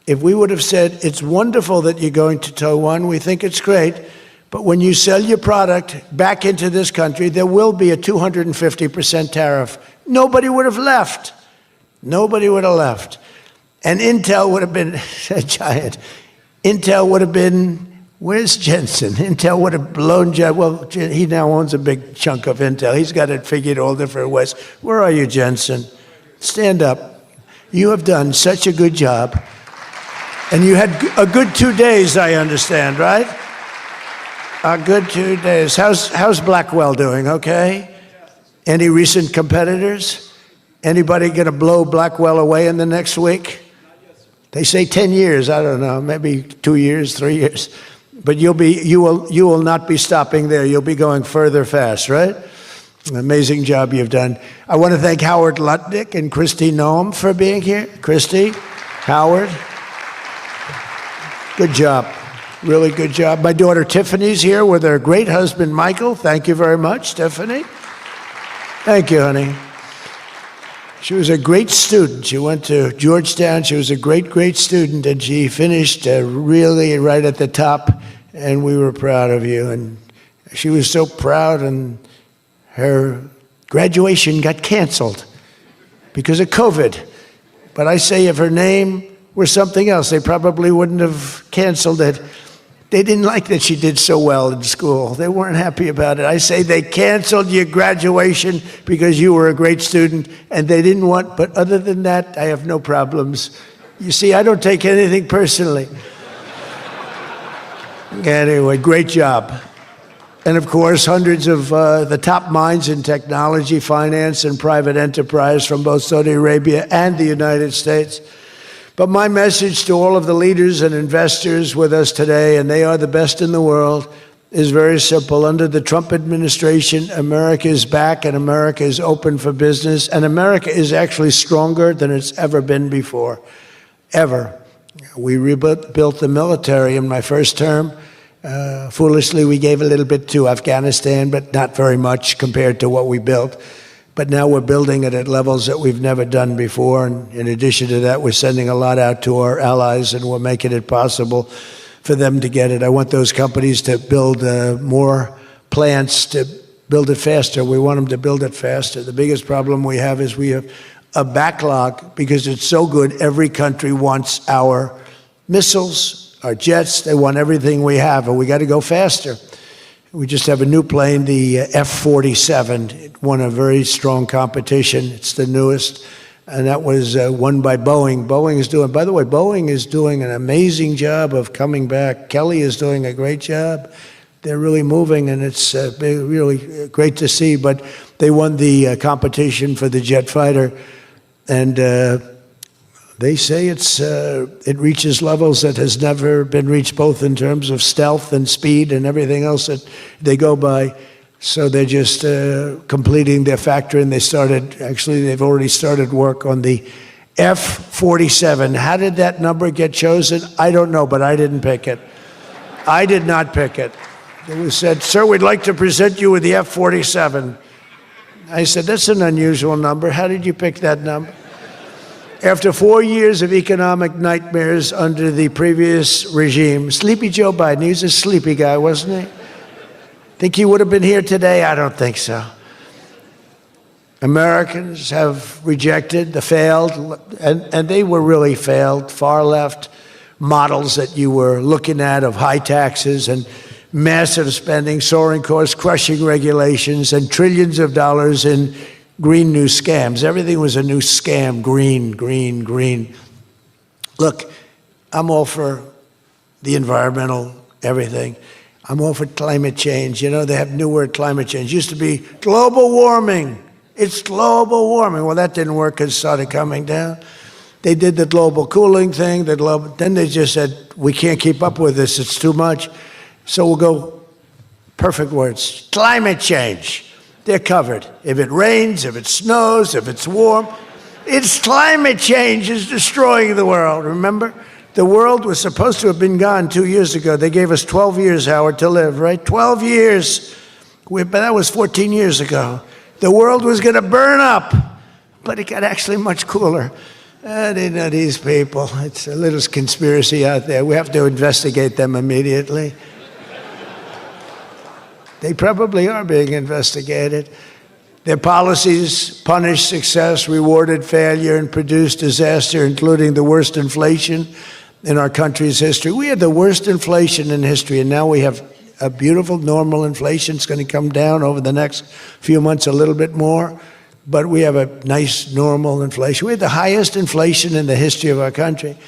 If we would have said, it's wonderful that you're going to Taiwan, we think it's great, but when you sell your product back into this country, there will be a 250% tariff. Nobody would have left. Nobody would have left. And Intel would have been a giant. Intel would have been, where's Jensen? Intel would have blown, well, he now owns a big chunk of Intel. He's got it figured all different ways. Where are you, Jensen? Stand up. You have done such a good job. And you had a good 2 days, I understand, right? A good 2 days. How's Blackwell doing, okay? Any recent competitors? Anybody going to blow Blackwell away in the next week? They say 10 years. I don't know, maybe 2 years, 3 years. But you will not be stopping there. You'll be going further fast, right? An amazing job you've done. I want to thank Howard Lutnick and Christy Noem for being here. Christy, Howard, good job. Really good job. My daughter Tiffany's here with her great husband, Michael. Thank you very much, Tiffany. Thank you, honey. She was a great student. She went to Georgetown. She was a great, great student, and she finished really right at the top, and we were proud of you. And she was so proud, and her graduation got canceled because of COVID. But I say if her name were something else, they probably wouldn't have canceled it. They didn't like that she did so well in school. They weren't happy about it. I say they canceled your graduation because you were a great student, and they didn't want, but other than that, I have no problems. You see, I don't take anything personally. Anyway, great job. And of course, hundreds of the top minds in technology, finance, and private enterprise from both Saudi Arabia and the United States. But my message to all of the leaders and investors with us today, and they are the best in the world, is very simple. Under the Trump administration, America is back and America is open for business, and America is actually stronger than it's ever been before, ever. We rebuilt the military in my first term. Foolishly, we gave a little bit to Afghanistan, but not very much compared to what we built. But now we're building it at levels that we've never done before. And in addition to that, we're sending a lot out to our allies, and we're making it possible for them to get it. I want those companies to build more plants, to build it faster. We want them to build it faster. The biggest problem we have is we have a backlog because it's so good. Every country wants our missiles, our jets. They want everything we have, and we got to go faster. We just have a new plane, the F-47. It won a very strong competition. It's the newest, and that was won by Boeing. By the way, Boeing is doing an amazing job of coming back. Kelly is doing a great job. They're really moving, and it's really great to see. But they won the competition for the jet fighter, and they say it reaches levels that has never been reached, both in terms of stealth and speed and everything else that they go by. So they're just completing their factory, and they've already started work on the F-47. How did that number get chosen? I don't know, but I didn't pick it. I did not pick it. It was said, "Sir, we'd like to present you with the F-47. I said, "That's an unusual number. How did you pick that number?" After 4 years of economic nightmares under the previous regime, sleepy Joe Biden, he was a sleepy guy, wasn't he? Think he would have been here today? I don't think so. Americans have rejected the failed, and they were really failed, far left models that you were looking at of high taxes and massive spending, soaring costs, crushing regulations, and trillions of dollars in green new scams. Everything was a new scam, green. Look, I'm all for the environmental everything. I'm all for climate change. You know, they have new word, climate change. It used to be global warming. It's global warming. Well, that didn't work because it started coming down. They did the global cooling thing. Then they just said, we can't keep up with this. It's too much. So we'll go, perfect words, climate change. They're covered. If it rains, if it snows, if it's warm, it's climate change is destroying the world. Remember? The world was supposed to have been gone 2 years ago. They gave us 12 years, Howard, to live, right? 12 years. But that was 14 years ago. The world was going to burn up, but it got actually much cooler. They know these people. It's a little conspiracy out there. We have to investigate them immediately. They probably are being investigated. Their policies punished success, rewarded failure, and produced disaster, including the worst inflation in our country's history. We had the worst inflation in history, and now we have a beautiful normal inflation. It's going to come down over the next few months a little bit more, but we have a nice normal inflation. We had the highest inflation in the history of our country.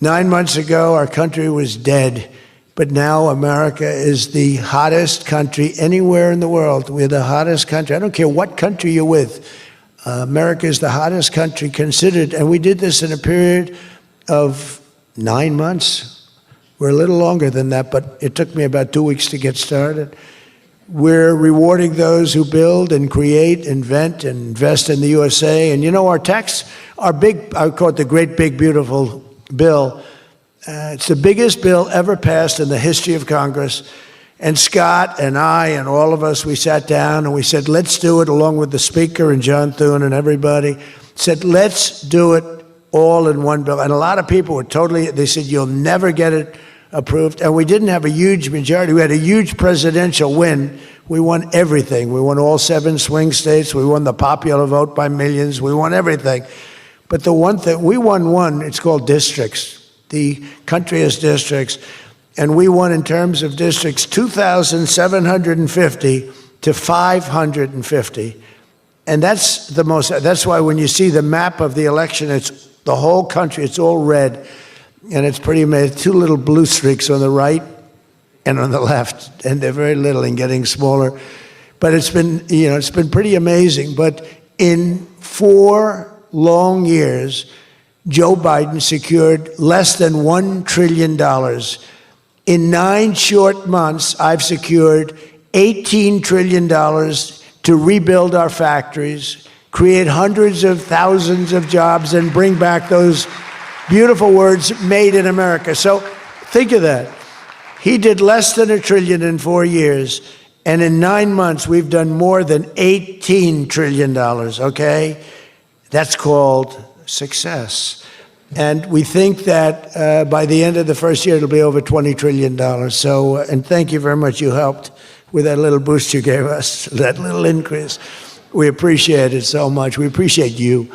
9 months ago, our country was dead. But now America is the hottest country anywhere in the world. We're the hottest country. I don't care what country you're with. America is the hottest country considered. And we did this in a period of 9 months. We're a little longer than that, but it took me about 2 weeks to get started. We're rewarding those who build and create, invent, and invest in the USA. And you know, our big, I call it the great, big, beautiful bill. It's the biggest bill ever passed in the history of Congress. And Scott and I and all of us, we sat down and we said, let's do it, along with the Speaker and John Thune and everybody, said, let's do it all in one bill. And a lot of people were they said, you'll never get it approved. And we didn't have a huge majority. We had a huge presidential win. We won everything. We won all 7 swing states. We won the popular vote by millions. We won everything. But the one thing, we won one, it's called districts. The country has districts, and we won in terms of districts 2,750 to 550. And that's why when you see the map of the election, it's the whole country, it's all red, and it's pretty amazing. 2 little blue streaks on the right and on the left, and they're very little and getting smaller. But it's been pretty amazing. But in 4 long years, Joe Biden secured less than $1 trillion. In 9 short months, I've secured $18 trillion to rebuild our factories, create hundreds of thousands of jobs, and bring back those Beautiful words, made in America. So think of that. He did less than $1 trillion in 4 years, and in 9 months, we've done more than $18 trillion, okay? That's called success. And we think that by the end of the first year, it'll be over $20 trillion. So, and thank you very much. You helped with that little boost you gave us, that little increase. We appreciate it so much. We appreciate you.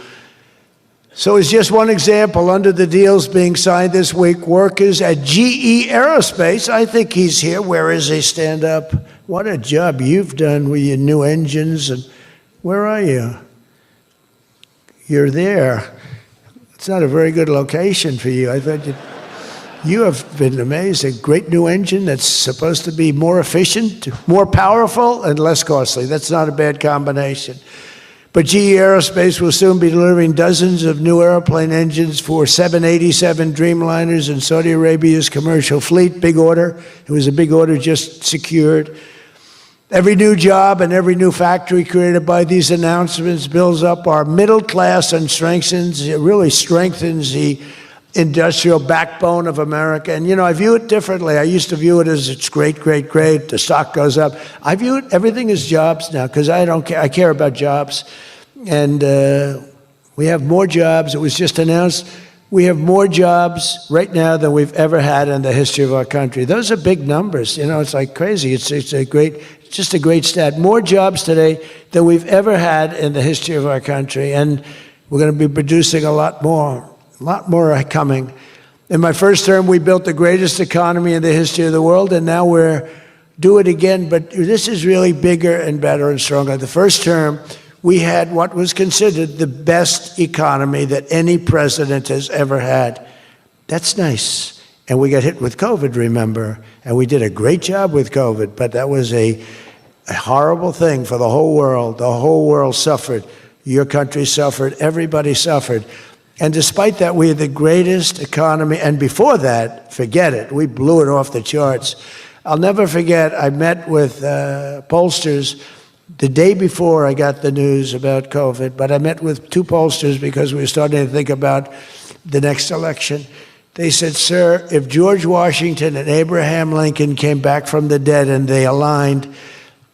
So as just one example, under the deals being signed this week, workers at GE Aerospace, I think he's here. Where is he? Stand up. What a job you've done with your new engines. And where are you? You're there. It's not a very good location for you. I thought you have been amazing. Great new engine that's supposed to be more efficient, more powerful, and less costly. That's not a bad combination. But GE Aerospace will soon be delivering dozens of new airplane engines for 787 Dreamliners in Saudi Arabia's commercial fleet. Big order. It was a big order just secured. Every new job and every new factory created by these announcements builds up our middle class and really strengthens the industrial backbone of America. And, you know, I view it differently. I used to view it as it's great, great, great. The stock goes up. I view it, everything is jobs now, because I don't care. I care about jobs. And we have more jobs. It was just announced we have more jobs right now than we've ever had in the history of our country. Those are big numbers. You know, it's like crazy. It's just a great stat. More jobs today than we've ever had in the history of our country. And we're going to be producing a lot more are coming. In my first term, we built the greatest economy in the history of the world, and now we're do it again, but this is really bigger and better and stronger. The first term, we had what was considered the best economy that any president has ever had. That's nice. And we got hit with COVID, remember, and we did a great job with COVID, but that was a horrible thing for the whole world. The whole world suffered. Your country suffered. Everybody suffered. And despite that, we had the greatest economy. And before that, forget it. We blew it off the charts. I'll never forget, I met with pollsters the day before I got the news about COVID, but I met with 2 pollsters because we were starting to think about the next election. They said, sir, if George Washington and Abraham Lincoln came back from the dead and they aligned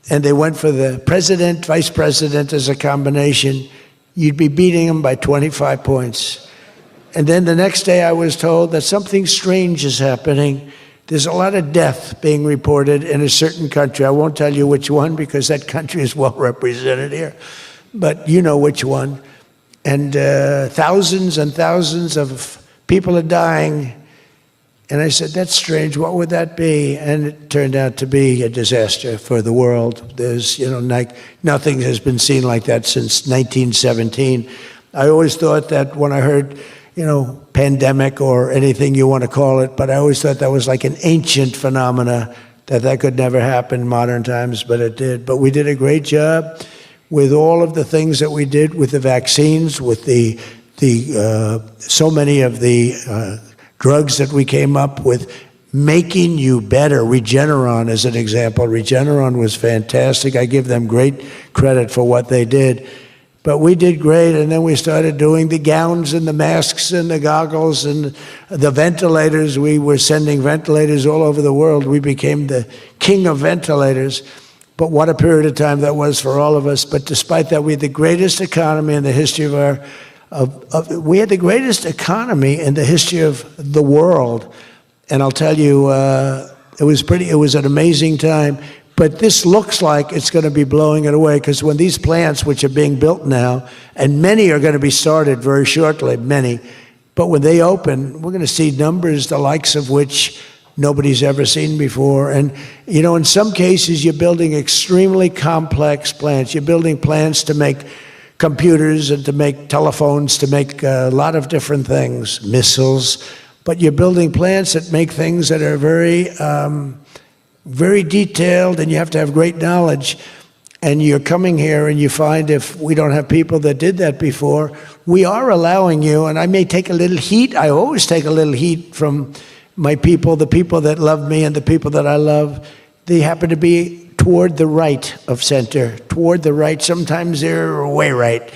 and they went for the president, vice president as a combination, you'd be beating them by 25 points. And then the next day I was told that something strange is happening. There's a lot of death being reported in a certain country. I won't tell you which one because that country is well represented here, but you know which one. And thousands and thousands of people are dying. And I said, that's strange. What would that be? And it turned out to be a disaster for the world. There's, nothing has been seen like that since 1917. I always thought that when I heard, pandemic or anything you want to call it, but I always thought that was like an ancient phenomena, that could never happen in modern times, but it did. But we did a great job with all of the things that we did with the vaccines, with so many of the drugs that we came up with, making you better. Regeneron is an example. Regeneron was fantastic. I give them great credit for what they did. But we did great, and then we started doing the gowns and the masks and the goggles and the ventilators. We were sending ventilators all over the world. We became the king of ventilators. But what a period of time that was for all of us. But despite that, we had the greatest economy in the history we had the greatest economy in the history of the world. And I'll tell you, it was an amazing time. But this looks like it's going to be blowing it away, because when these plants, which are being built now, and many are going to be started very shortly, but when they open, we're going to see numbers the likes of which nobody's ever seen before. And, in some cases, you're building extremely complex plants. You're building plants to make computers and to make telephones, to make a lot of different things, missiles. But you're building plants that make things that are very detailed, and you have to have great knowledge. And you're coming here and you find, if we don't have people that did that before, we are allowing you, and I may take a little heat. I always take a little heat from my people, the people that love me and the people that I love. They happen to be toward the right of center, toward the right. Sometimes they're way right.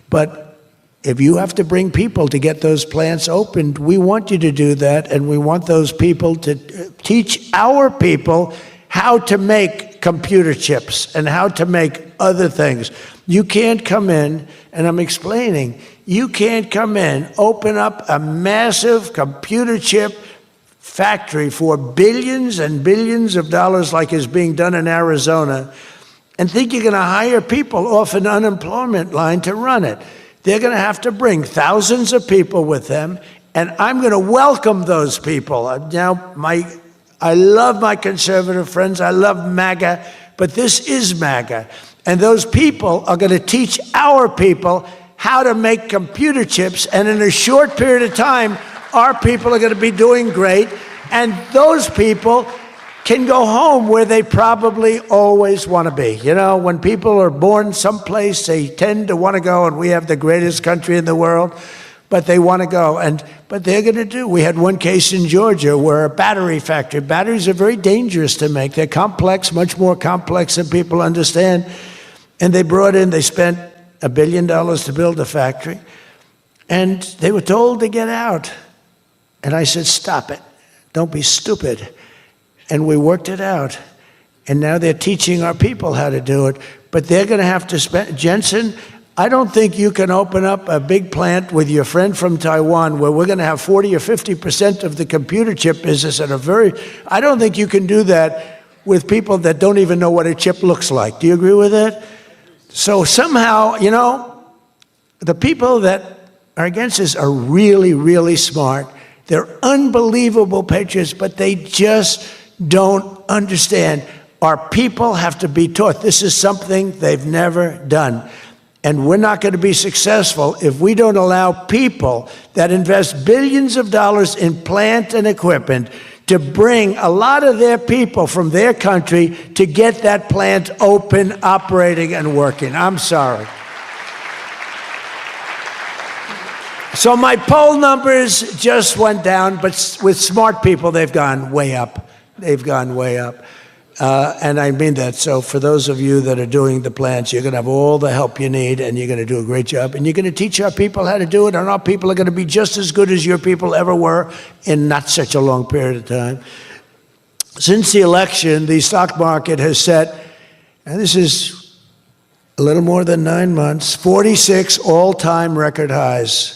But If you have to bring people to get those plants opened, we want you to do that, and we want those people to teach our people how to make computer chips and how to make other things. You can't come in, and I'm explaining, you can't come in, open up a massive computer chip factory for billions and billions of dollars like is being done in Arizona, and think you're going to hire people off an unemployment line to run it. They're going to have to bring thousands of people with them, and I'm going to welcome those people. Now, I love my conservative friends. I love MAGA, but this is MAGA. And those people are going to teach our people how to make computer chips, and in a short period of time, our people are going to be doing great, and those people can go home where they probably always want to be. You know, when people are born someplace, they tend to want to go, and we have the greatest country in the world, but they want to go. But they're going to do. We had one case in Georgia where a battery factory, batteries are very dangerous to make. They're complex, much more complex than people understand. And they spent $1 billion to build a factory, and they were told to get out. And I said, stop it. Don't be stupid. And we worked it out. And now they're teaching our people how to do it. But they're going to have to spend, Jensen, I don't think you can open up a big plant with your friend from Taiwan where we're going to have 40 or 50% of the computer chip business at I don't think you can do that with people that don't even know what a chip looks like. Do you agree with that? So somehow, you know, the people that are against this are really, really smart. They're unbelievable patriots, but they just don't understand. Our people have to be taught. This is something they've never done. And we're not going to be successful if we don't allow people that invest billions of dollars in plant and equipment to bring a lot of their people from their country to get that plant open, operating, and working. I'm sorry. So my poll numbers just went down, but with smart people, they've gone way up. They've gone way up. And I mean that. So for those of you that are doing the plants, you're going to have all the help you need, and you're going to do a great job. And you're going to teach our people how to do it, and our people are going to be just as good as your people ever were in not such a long period of time. Since the election, the stock market has set, and this is a little more than 9 months, 46 all-time record highs.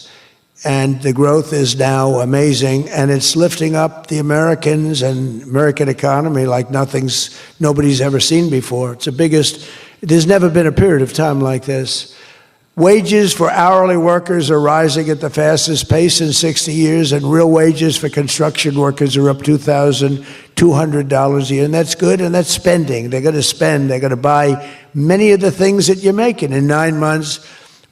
And the growth is now amazing, and it's lifting up the Americans and American economy like nobody's ever seen before. It's the biggest, there's never been a period of time like this. Wages for hourly workers are rising at the fastest pace in 60 years, and real wages for construction workers are up $2,200 a year, and that's good, and that's spending. They're going to spend, they're going to buy many of the things that you're making. In 9 months,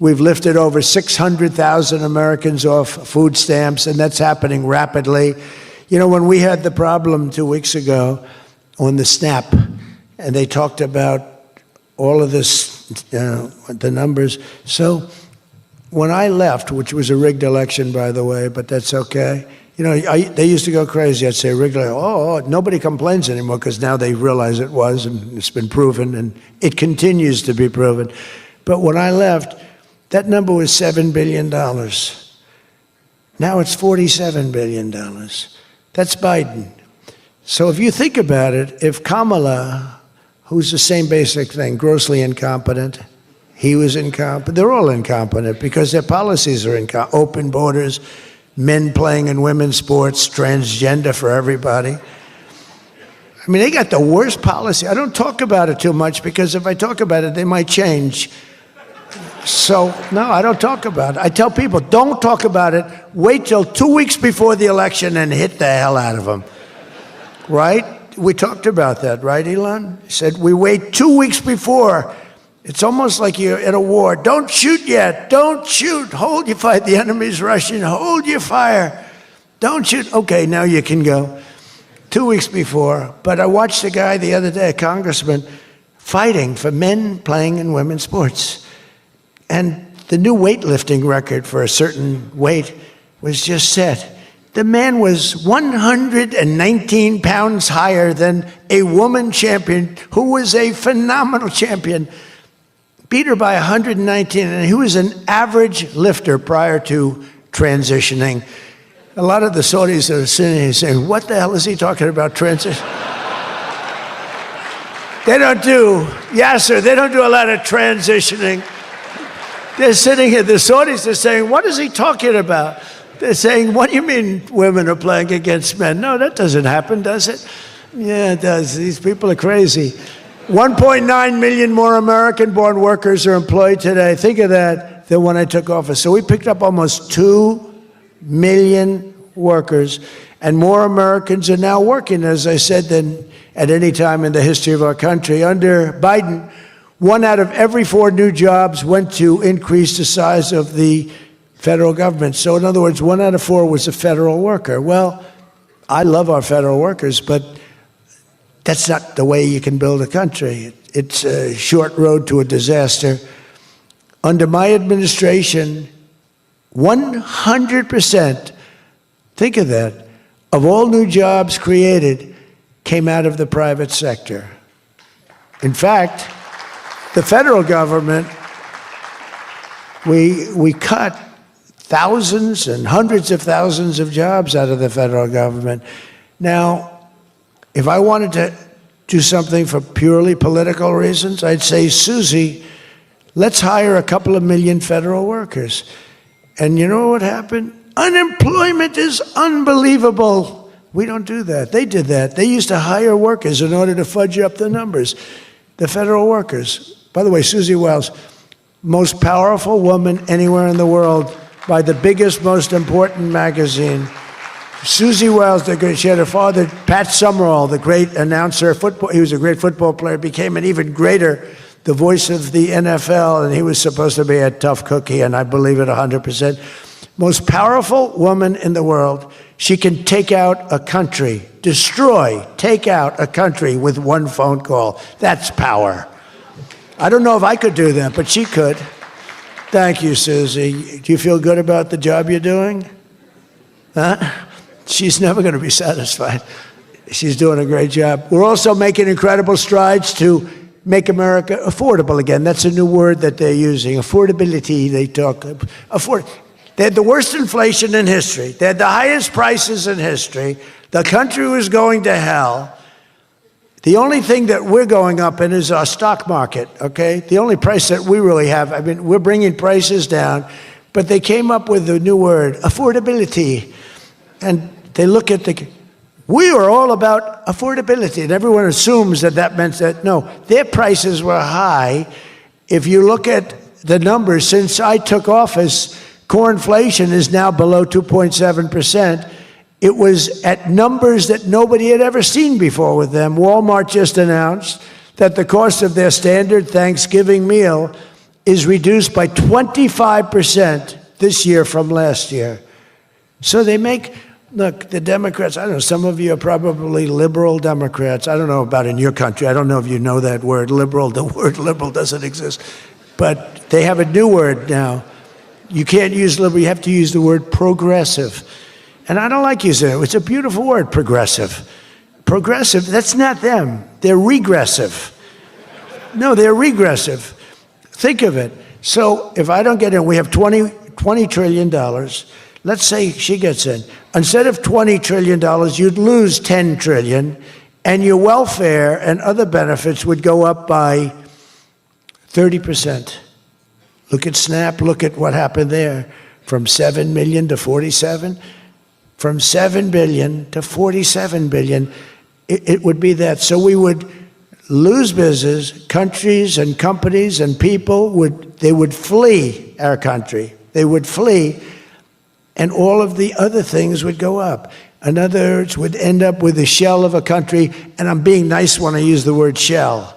we've lifted over 600,000 Americans off food stamps, and that's happening rapidly. You know, when we had the problem 2 weeks ago on the SNAP, and they talked about all of this, the numbers. So when I left, which was a rigged election, by the way, but that's okay. You know, they used to go crazy. I'd say rigged, nobody complains anymore because now they realize it was, and it's been proven, and it continues to be proven. But when I left, that number was $7 billion. Now it's $47 billion. That's Biden. So if you think about it, if Kamala, who's the same basic thing, grossly incompetent, he was incompetent, they're all incompetent because their policies are incompetent. Open borders, men playing in women's sports, transgender for everybody. I mean, they got the worst policy. I don't talk about it too much because if I talk about it, they might change. So, no, I don't talk about it. I tell people, don't talk about it. Wait till 2 weeks before the election and hit the hell out of them. Right? We talked about that, right, Elon? He said, we wait 2 weeks before. It's almost like you're in a war. Don't shoot yet. Don't shoot. Hold your fire. The enemy's rushing. Hold your fire. Don't shoot. Okay, now you can go. 2 weeks before. But I watched a guy the other day, a congressman, fighting for men playing in women's sports. And the new weightlifting record for a certain weight was just set. The man was 119 pounds higher than a woman champion who was a phenomenal champion. beat her by 119, and he was an average lifter prior to transitioning. A lot of the Saudis are sitting here saying, what the hell is he talking about transition? They don't do a lot of transitioning. They're sitting here, the Saudis are saying, what is he talking about? They're saying, what do you mean women are playing against men? No, that doesn't happen, does it? Yeah, it does. These people are crazy. 1.9 million more American-born workers are employed today. Think of that, than when I took office. So we picked up almost 2 million workers, and more Americans are now working, as I said, than at any time in the history of our country. Under Biden, 1 out of every 4 new jobs went to increase the size of the federal government. So in other words, 1 out of 4 was a federal worker. Well, I love our federal workers, but that's not the way you can build a country. It's a short road to a disaster. Under my administration, 100%, think of that, of all new jobs created came out of the private sector. In fact, the federal government, we cut thousands and hundreds of thousands of jobs out of the federal government. Now, if I wanted to do something for purely political reasons, I'd say, Susie, let's hire a couple of million federal workers. And you know what happened? Unemployment is unbelievable. We don't do that. They did that. They used to hire workers in order to fudge up the numbers. The federal workers. By the way, Susie Wiles, most powerful woman anywhere in the world by the biggest, most important magazine. Susie Wiles, she had her father, Pat Summerall, the great announcer, he was a great football player, became an even greater, the voice of the NFL, and he was supposed to be a tough cookie, and I believe it 100%. Most powerful woman in the world. She can take out a country, take out a country with 1 phone call. That's power. I don't know if I could do that, but she could. Thank you, Susie. Do you feel good about the job you're doing? Huh? She's never going to be satisfied. She's doing a great job. We're also making incredible strides to make America affordable again. That's a new word that they're using. Affordability, they talk. They had the worst inflation in history. They had the highest prices in history. The country was going to hell. The only thing that we're going up in is our stock market, okay? The only price that we really have, I mean, we're bringing prices down, but they came up with a new word, affordability. And they look at we are all about affordability, and everyone assumes that that meant that, no, their prices were high. If you look at the numbers, since I took office, core inflation is now below 2.7%. It was at numbers that nobody had ever seen before with them. Walmart just announced that the cost of their standard Thanksgiving meal is reduced by 25% this year from last year. So they look, the Democrats, I don't know, some of you are probably liberal Democrats. I don't know about in your country. I don't know if you know that word, liberal. The word liberal doesn't exist. But they have a new word now. You can't use liberal, you have to use the word progressive. And I don't like using it. It's a beautiful word, progressive. Progressive, that's not them. They're regressive. No, they're regressive. Think of it. So if I don't get in, we have $20 trillion. Let's say she gets in. Instead of $20 trillion, you'd lose $10 trillion, and your welfare and other benefits would go up by 30%. Look at SNAP, look at what happened there. From 7 million to 47, from 7 billion to 47 billion, it would be that. So we would lose business, countries and companies and people would flee our country. They would flee, and all of the other things would go up. In other words, would end up with a shell of a country, and I'm being nice when I use the word shell.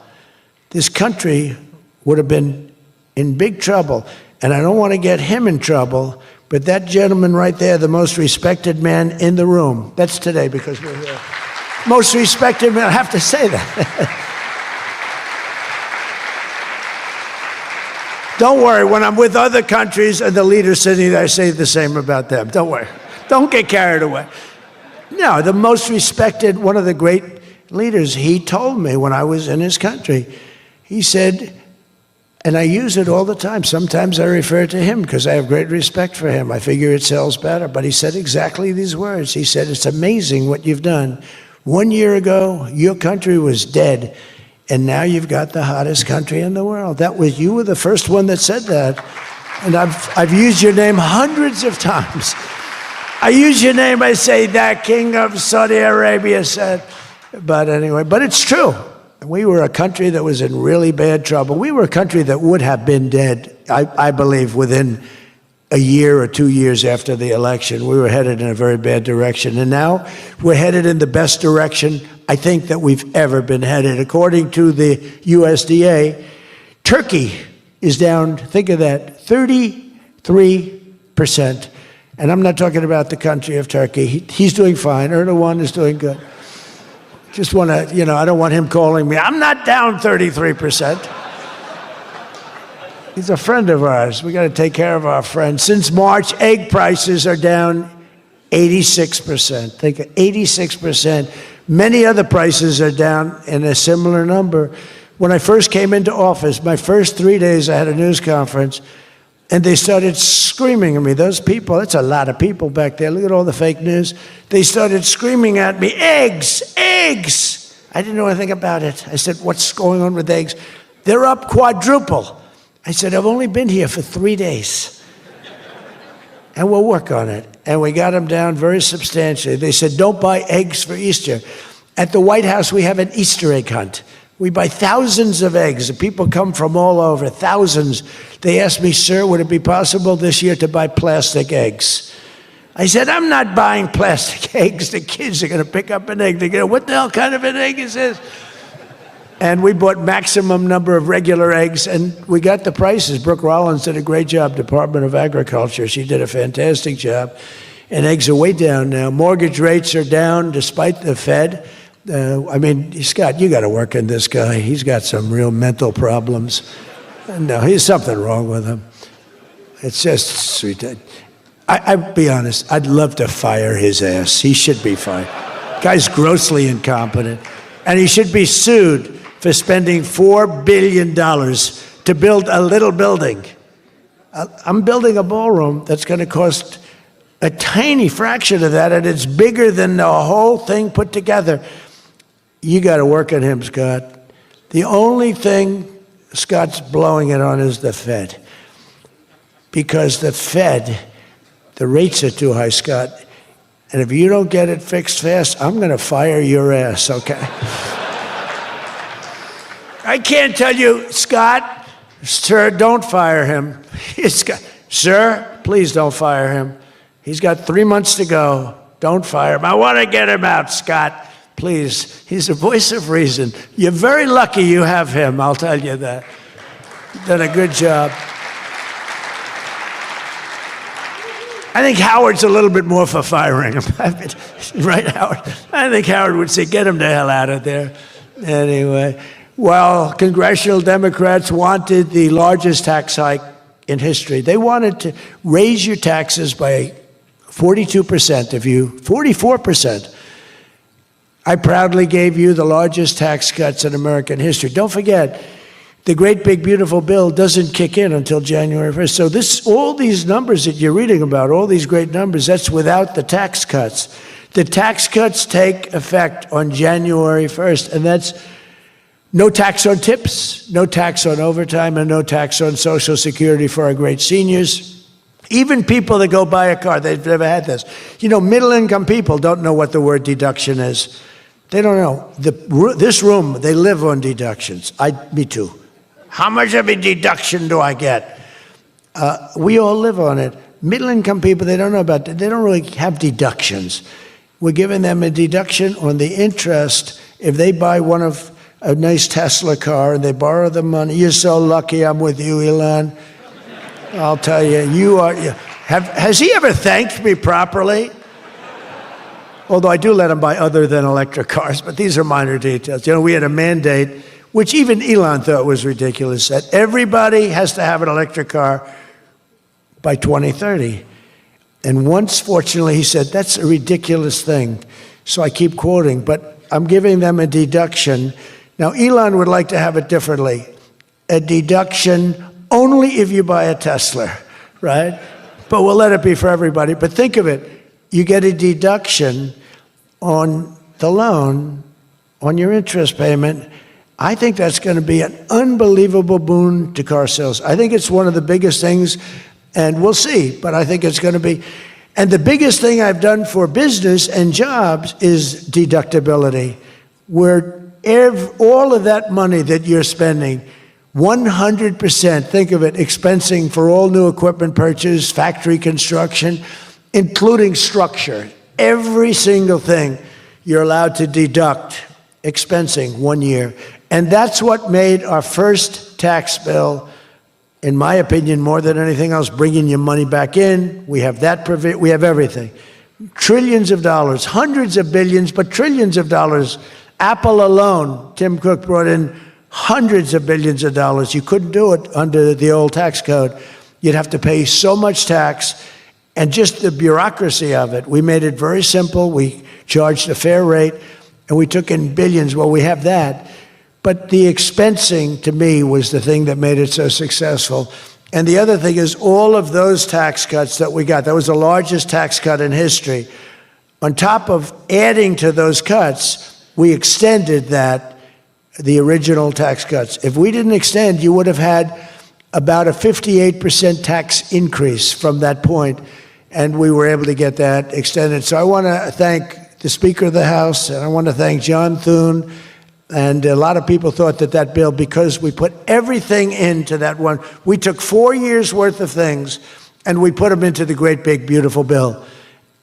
This country would have been in big trouble, and I don't want to get him in trouble, but that gentleman right there, the most respected man in the room, that's today because we're here. Most respected man, I have to say that. Don't worry, when I'm with other countries and the leaders sitting there, I say the same about them. Don't worry. Don't get carried away. No, the most respected, one of the great leaders, he told me when I was in his country, he said, And I use it all the time. Sometimes I refer to him because I have great respect for him. I figure it sells better. But he said exactly these words. He said, it's amazing what you've done. 1 year ago, your country was dead, and now you've got the hottest country in the world. You were the first one that said that. And I've used your name hundreds of times. I use your name, I say, that King of Saudi Arabia said. But anyway, but it's true. We were a country that was in really bad trouble. We were a country that would have been dead, I believe, within a year or 2 years after the election. We were headed in a very bad direction. And now we're headed in the best direction, I think, that we've ever been headed. According to the USDA, Turkey is down, think of that, 33%. And I'm not talking about the country of Turkey. He's doing fine. Erdogan is doing good. Just want to, I don't want him calling me. I'm not down 33%. He's a friend of ours. We got to take care of our friends. Since March, egg prices are down 86%. Think of 86%. Many other prices are down in a similar number. When I first came into office, my first 3 days, I had a news conference, and they started screaming at me. Those people, that's a lot of people back there. Look at all the fake news. They started screaming at me, eggs, eggs. I didn't know anything about it. I said, what's going on with eggs? They're up quadruple. I said, I've only been here for 3 days. And we'll work on it. And we got them down very substantially. They said, don't buy eggs for Easter. At the White House, we have an Easter egg hunt. We buy thousands of eggs. The people come from all over, thousands. They asked me, sir, would it be possible this year to buy plastic eggs? I said, I'm not buying plastic eggs. The kids are going to pick up an egg. They're going to, what the hell kind of an egg is this? And we bought maximum number of regular eggs, and we got the prices. Brooke Rollins did a great job, Department of Agriculture. She did a fantastic job. And eggs are way down now. Mortgage rates are down despite the Fed. Scott, you got to work on this guy. He's got some real mental problems. No, there's something wrong with him. It's just sweet. I'll be honest, I'd love to fire his ass. He should be fired. Guy's grossly incompetent. And he should be sued for spending $4 billion to build a little building. I'm building a ballroom that's going to cost a tiny fraction of that, and it's bigger than the whole thing put together. You got to work on him, Scott. The only thing Scott's blowing it on is the Fed. Because the Fed, the rates are too high, Scott. And if you don't get it fixed fast, I'm going to fire your ass, okay? I can't tell you, Scott, sir, don't fire him. Sir, please don't fire him. He's got 3 months to go. Don't fire him. I want to get him out, Scott. Please. He's a voice of reason. You're very lucky you have him, I'll tell you that. You've done a good job. I think Howard's a little bit more for firing him. Right, Howard? I think Howard would say, get him the hell out of there. Anyway, while congressional Democrats wanted the largest tax hike in history, they wanted to raise your taxes by 42% 44%. I proudly gave you the largest tax cuts in American history. Don't forget, the great big beautiful bill doesn't kick in until January 1st. So all these numbers that you're reading about, all these great numbers, that's without the tax cuts. The tax cuts take effect on January 1st, and that's no tax on tips, no tax on overtime, and no tax on Social Security for our great seniors. Even people that go buy a car, they've never had this. Middle-income people don't know what the word deduction is. They don't know. This room, they live on deductions. Me too. How much of a deduction do I get? We all live on it. Middle-income people, they don't know about it. They don't really have deductions. We're giving them a deduction on the interest if they buy a nice Tesla car and they borrow the money. You're so lucky I'm with you, Elon. I'll tell you, has he ever thanked me properly? Although I do let him buy other than electric cars, but these are minor details. We had a mandate, which even Elon thought was ridiculous, that everybody has to have an electric car by 2030. And once, fortunately, he said, that's a ridiculous thing. So I keep quoting, but I'm giving them a deduction. Now, Elon would like to have it differently. a deduction only if you buy a Tesla, right? But we'll let it be for everybody. But think of it. You get a deduction on the loan, on your interest payment. I think that's going to be an unbelievable boon to car sales. I think it's one of the biggest things, and we'll see, but I think it's going to be. And the biggest thing I've done for business and jobs is deductibility, where all of that money that you're spending, 100%, think of it, expensing for all new equipment purchase, factory construction, including structure. Every single thing you're allowed to deduct, expensing 1 year. And that's what made our first tax bill, in my opinion, more than anything else, bringing your money back in. We have that, we have everything. Trillions of dollars, hundreds of billions, but trillions of dollars. Apple alone, Tim Cook brought in hundreds of billions of dollars. You couldn't do it under the old tax code. You'd have to pay so much tax, and just the bureaucracy of it. We made it very simple. We charged a fair rate, and we took in billions. Well, we have that. But the expensing, to me, was the thing that made it so successful. And the other thing is all of those tax cuts that we got, that was the largest tax cut in history. On top of adding to those cuts, we extended the original tax cuts. If we didn't extend, you would have had about a 58% tax increase from that point, and we were able to get that extended. So I want to thank the Speaker of the House, and I want to thank John Thune. And a lot of people thought that bill, because we put everything into that one, we took 4 years worth of things and we put them into the great big beautiful bill,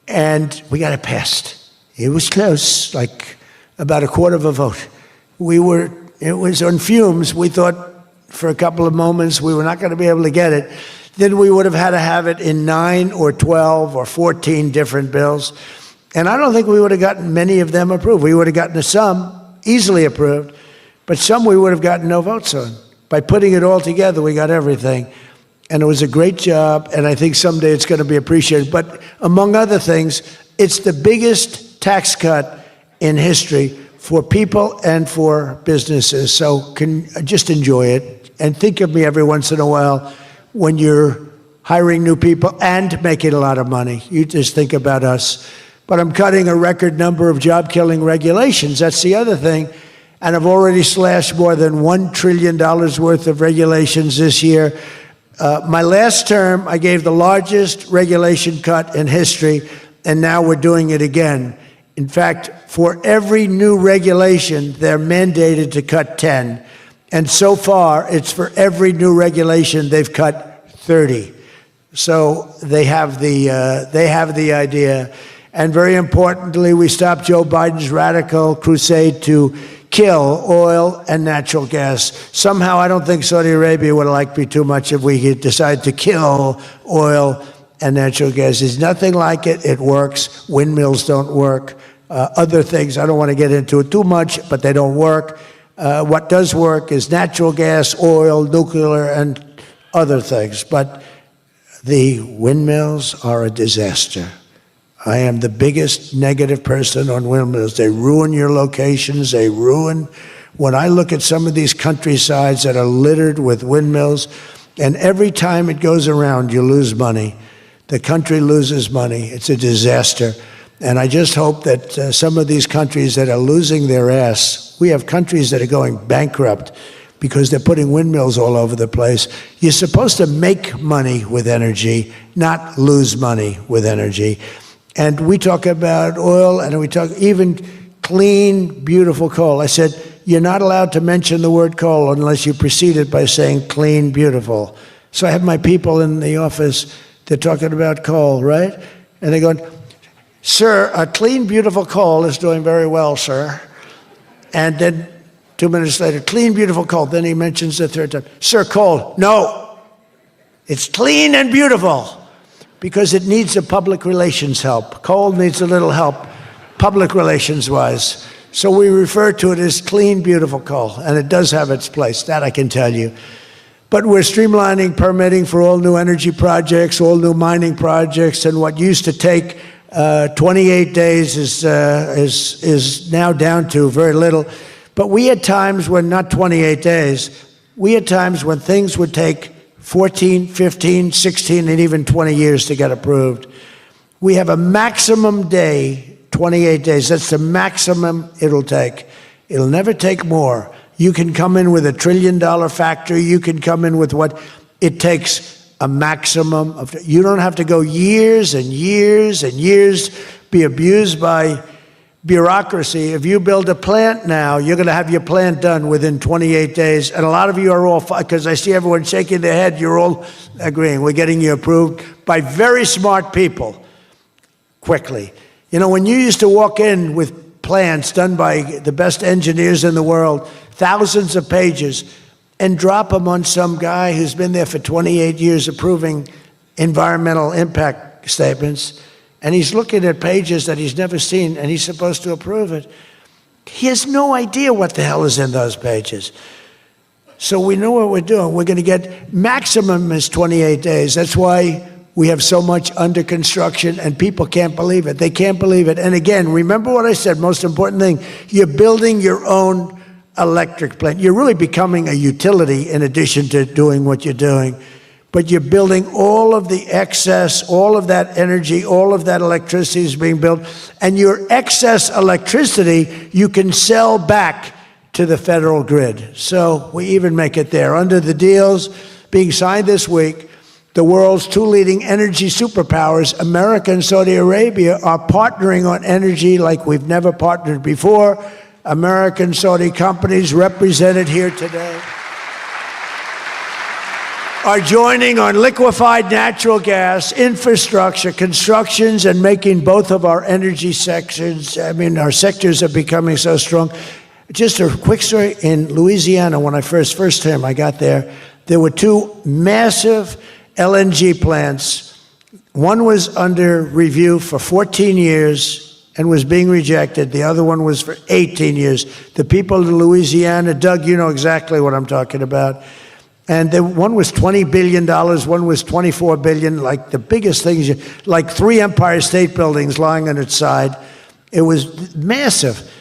and we got it passed. It was close, like about a quarter of a vote. It was on fumes. We thought for a couple of moments we were not going to be able to get it. Then we would have had to have it in 9 or 12 or 14 different bills. And I don't think we would have gotten many of them approved. We would have gotten some easily approved, but some we would have gotten no votes on. By putting it all together, we got everything. And it was a great job, and I think someday it's going to be appreciated. But among other things, it's the biggest tax cut in history for people and for businesses. So just enjoy it, and think of me every once in a while when you're hiring new people and making a lot of money. You just think about us. But I'm cutting a record number of job-killing regulations. That's the other thing. And I've already slashed more than $1 trillion worth of regulations this year. My last term, I gave the largest regulation cut in history, and now we're doing it again. In fact, for every new regulation, they're mandated to cut 10. And so far, it's for every new regulation, they've cut 30. So they have the idea. And very importantly, we stopped Joe Biden's radical crusade to kill oil and natural gas. Somehow, I don't think Saudi Arabia would have liked me too much if we had decided to kill oil and natural gas. There's nothing like it. It works. Windmills don't work. Other things, I don't want to get into it too much, but they don't work. What does work is natural gas, oil, nuclear, and other things. But the windmills are a disaster. I am the biggest negative person on windmills. They ruin your locations. They ruin. When I look at some of these countrysides that are littered with windmills, and every time it goes around, you lose money. The country loses money. It's a disaster. And I just hope that some of these countries that are losing their ass, we have countries that are going bankrupt because they're putting windmills all over the place. You're supposed to make money with energy, not lose money with energy. And we talk about oil, and we talk even clean, beautiful coal. I said, you're not allowed to mention the word coal unless you precede it by saying clean, beautiful. So I have my people in the office, they're talking about coal, right? And they're going, sir, a clean, beautiful coal is doing very well, sir. And then 2 minutes later, clean, beautiful coal. Then he mentions the third time, sir, coal. No, it's clean and beautiful. Because it needs a public relations help. Coal needs a little help, public relations-wise. So we refer to it as clean, beautiful coal, and it does have its place, that I can tell you. But we're streamlining permitting for all new energy projects, all new mining projects, and what used to take 28 days is now down to very little. But we had times when not 28 days, We had times when things would take 14, 15, 16, and even 20 years to get approved. We have a maximum day, 28 days. That's the maximum it'll take. It'll never take more. You can come in with $1 trillion factory. You can come in with what it takes, a maximum of. You don't have to go years and years and years, be abused by bureaucracy. If you build a plant now, you're going to have your plant done within 28 days. And a lot of you are all, because I see everyone shaking their head, you're all agreeing. We're getting you approved by very smart people quickly. You know, when you used to walk in with plans done by the best engineers in the world, thousands of pages, and drop them on some guy who's been there for 28 years approving environmental impact statements, and he's looking at pages that he's never seen, and he's supposed to approve it. He has no idea what the hell is in those pages. So we know what we're doing. We're going to get maximum is 28 days. That's why we have so much under construction, and people can't believe it. They can't believe it. And again, remember what I said, most important thing, you're building your own electric plant. You're really becoming a utility in addition to doing what you're doing. But you're building all of the excess, all of that energy, all of that electricity is being built. And your excess electricity, you can sell back to the federal grid. So we even make it there. Under the deals being signed this week, the world's two leading energy superpowers, America and Saudi Arabia, are partnering on energy like we've never partnered before. American Saudi companies represented here today are joining on liquefied natural gas, infrastructure, constructions, and making both of our energy sections. I mean, our sectors are becoming so strong. Just a quick story. In Louisiana, when I first time I got there were two massive LNG plants. One was under review for 14 years and was being rejected. The other one was for 18 years. The people of Louisiana, Doug, you know exactly what I'm talking about. And one was $20 billion, one was $24 billion, like the biggest things, like 3 Empire State Buildings lying on its side. It was massive.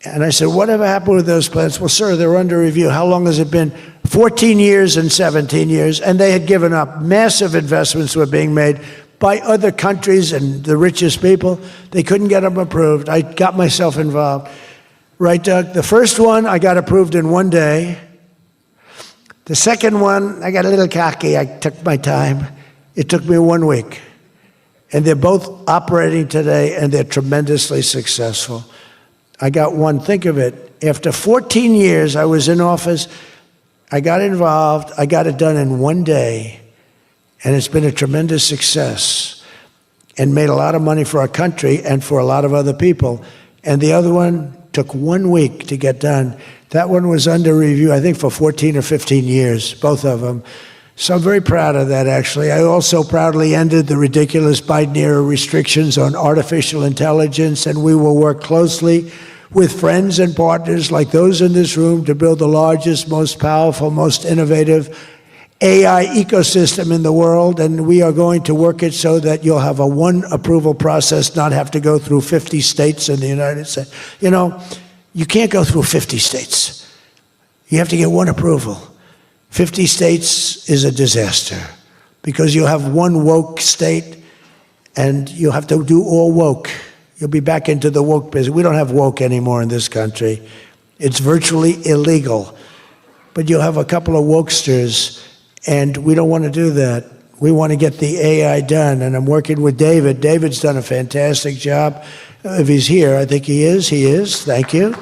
And I said, whatever happened with those plants? Well, sir, they're under review. How long has it been? 14 years and 17 years. And they had given up. Massive investments were being made by other countries and the richest people. They couldn't get them approved. I got myself involved. Right, Doug? The first one, I got approved in 1 day. The second one, I got a little cocky. I took my time. It took me 1 week. And they're both operating today, and they're tremendously successful. I got one, think of it. After 14 years, I was in office. I got involved. I got it done in 1 day. And it's been a tremendous success and made a lot of money for our country and for a lot of other people. And the other one took 1 week to get done. That one was under review, I think, for 14 or 15 years, both of them. So I'm very proud of that, actually. I also proudly ended the ridiculous Biden-era restrictions on artificial intelligence, and we will work closely with friends and partners like those in this room to build the largest, most powerful, most innovative AI ecosystem in the world, and we are going to work it so that you'll have a one approval process, not have to go through 50 states in the United States. You know, you can't go through 50 states. You have to get one approval. 50 states is a disaster because you'll have one woke state and you'll have to do all woke. You'll be back into the woke business. We don't have woke anymore in this country. It's virtually illegal. But you'll have a couple of wokesters, and we don't want to do that. We want to get the AI done, and I'm working with David. David's done a fantastic job. If he's here, I think he is. He is. Thank you.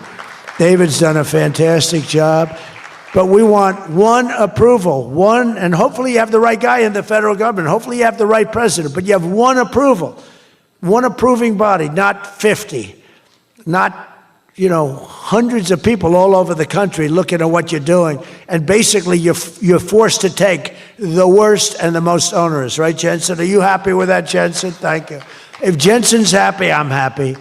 David's done a fantastic job. But we want one approval, one, and hopefully you have the right guy in the federal government. Hopefully you have the right president, but you have one approval, one approving body, not 50, not, you know, hundreds of people all over the country looking at what you're doing. And basically you're forced to take the worst and the most onerous, right, Jensen? Are you happy with that, Jensen? Thank you. If Jensen's happy, I'm happy.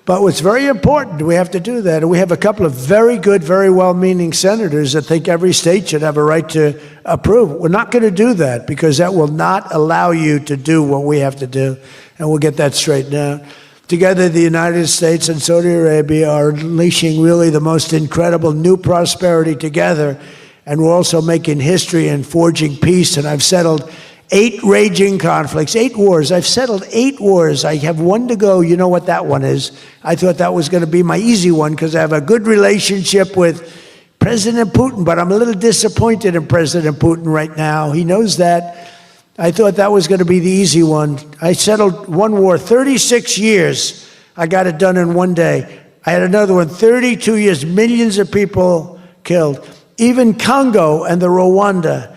But what's very important, we have to do that. And we have a couple of very good, very well-meaning senators that think every state should have a right to approve. We're not going to do that because that will not allow you to do what we have to do. And we'll get that straightened out. Together, the United States and Saudi Arabia are unleashing really the most incredible new prosperity together. And we're also making history and forging peace. And I've settled 8 raging conflicts, 8 wars. I've settled 8 wars. I have 1 to go. You know what that one is. I thought that was going to be my easy one because I have a good relationship with President Putin, but I'm a little disappointed in President Putin right now. He knows that. I thought that was going to be the easy one. I settled 1 war, 36 years. I got it done in 1 day. I had another one, 32 years, millions of people killed. Even Congo and the Rwanda,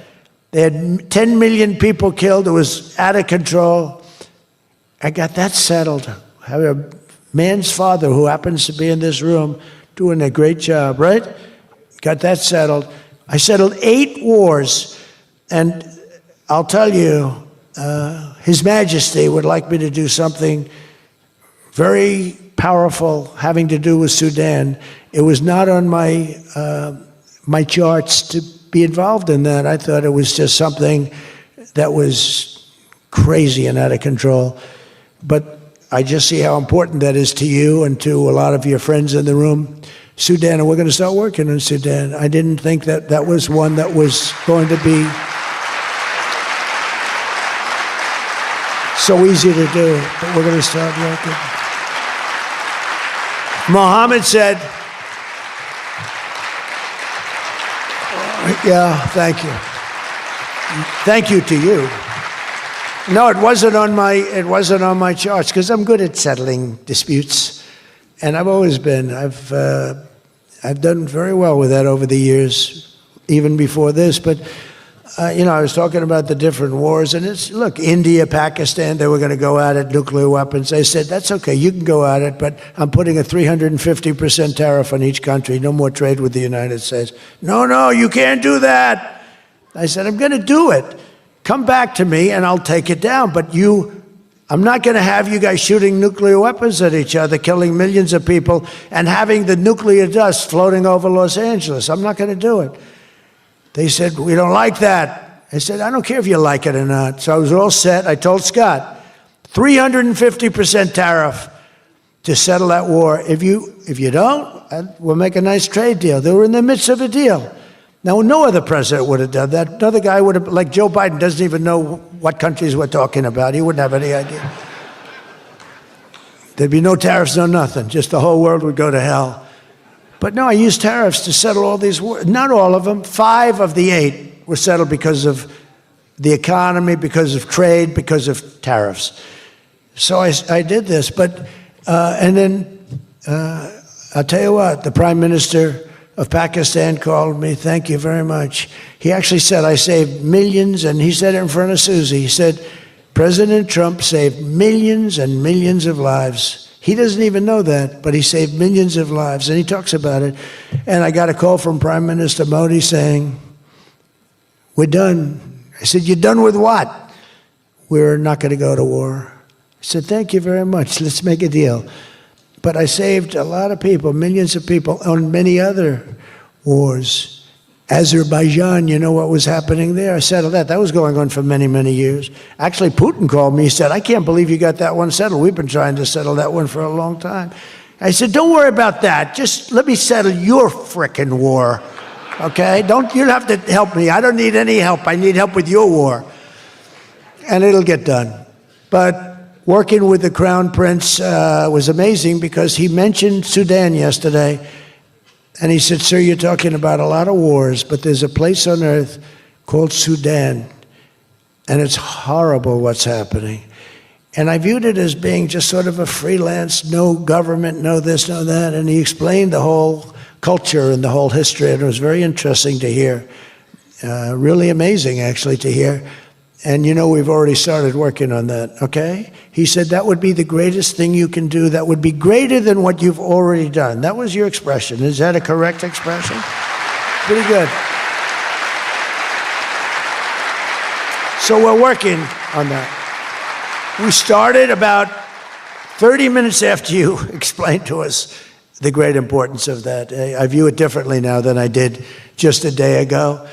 they had 10 million people killed. It was out of control. I got that settled. I have a man's father who happens to be in this room doing a great job, right? Got that settled. I settled 8 wars, and I'll tell you, His Majesty would like me to do something very powerful having to do with Sudan. It was not on my my charts to be involved in that. I thought it was just something that was crazy and out of control. But I just see how important that is to you and to a lot of your friends in the room. Sudan, and we're going to start working on Sudan. I didn't think that that was one that was going to be so easy to do, but we're going to start working. Mohammed said, yeah, thank you. Thank you to you. No, it wasn't on my charts because I'm good at settling disputes, and I've always been. I've done very well with that over the years, even before this. But I was talking about the different wars, and look, India, Pakistan, they were going to go at it, nuclear weapons. I said, that's okay, you can go at it, but I'm putting a 350% tariff on each country, no more trade with the United States. No, you can't do that. I said, I'm going to do it. Come back to me, and I'll take it down, but I'm not going to have you guys shooting nuclear weapons at each other, killing millions of people, and having the nuclear dust floating over Los Angeles. I'm not going to do it. They said, we don't like that. I said, I don't care if you like it or not. So I was all set. I told Scott, 350% tariff to settle that war. If you don't, we'll make a nice trade deal. They were in the midst of a deal. Now, no other president would have done that. Another guy would have, like Joe Biden, doesn't even know what countries we're talking about. He wouldn't have any idea. There'd be no tariffs, no nothing. Just the whole world would go to hell. But no, I used tariffs to settle all these wars. Not all of them. 5 of the 8 were settled because of the economy, because of trade, because of tariffs. So I did this. But, and then, I'll tell you what, the Prime Minister of Pakistan called me. Thank you very much. He actually said, I saved millions, and he said it in front of Susie. He said, President Trump saved millions and millions of lives. He doesn't even know that, but he saved millions of lives, and he talks about it. And I got a call from Prime Minister Modi saying, we're done. I said, you're done with what? We're not going to go to war. I said, thank you very much. Let's make a deal. But I saved a lot of people, millions of people, on many other wars. Azerbaijan, you know what was happening there? I settled that. That was going on for many, many years. Actually, Putin called me. He said, I can't believe you got that one settled. We've been trying to settle that one for a long time. I said, don't worry about that. Just let me settle your frickin' war, okay? You don't have to help me. I don't need any help. I need help with your war. And it'll get done. But working with the Crown Prince was amazing because he mentioned Sudan yesterday. And he said, sir, you're talking about a lot of wars, but there's a place on earth called Sudan, and it's horrible what's happening. And I viewed it as being just sort of a freelance, no government, no this, no that, and he explained the whole culture and the whole history, and it was very interesting to hear, really amazing, actually, to hear. And we've already started working on that, okay? He said that would be the greatest thing you can do. That would be greater than what you've already done. That was your expression. Is that a correct expression? Pretty good. So we're working on that. We started about 30 minutes after you explained to us the great importance of that. I view it differently now than I did just a day ago.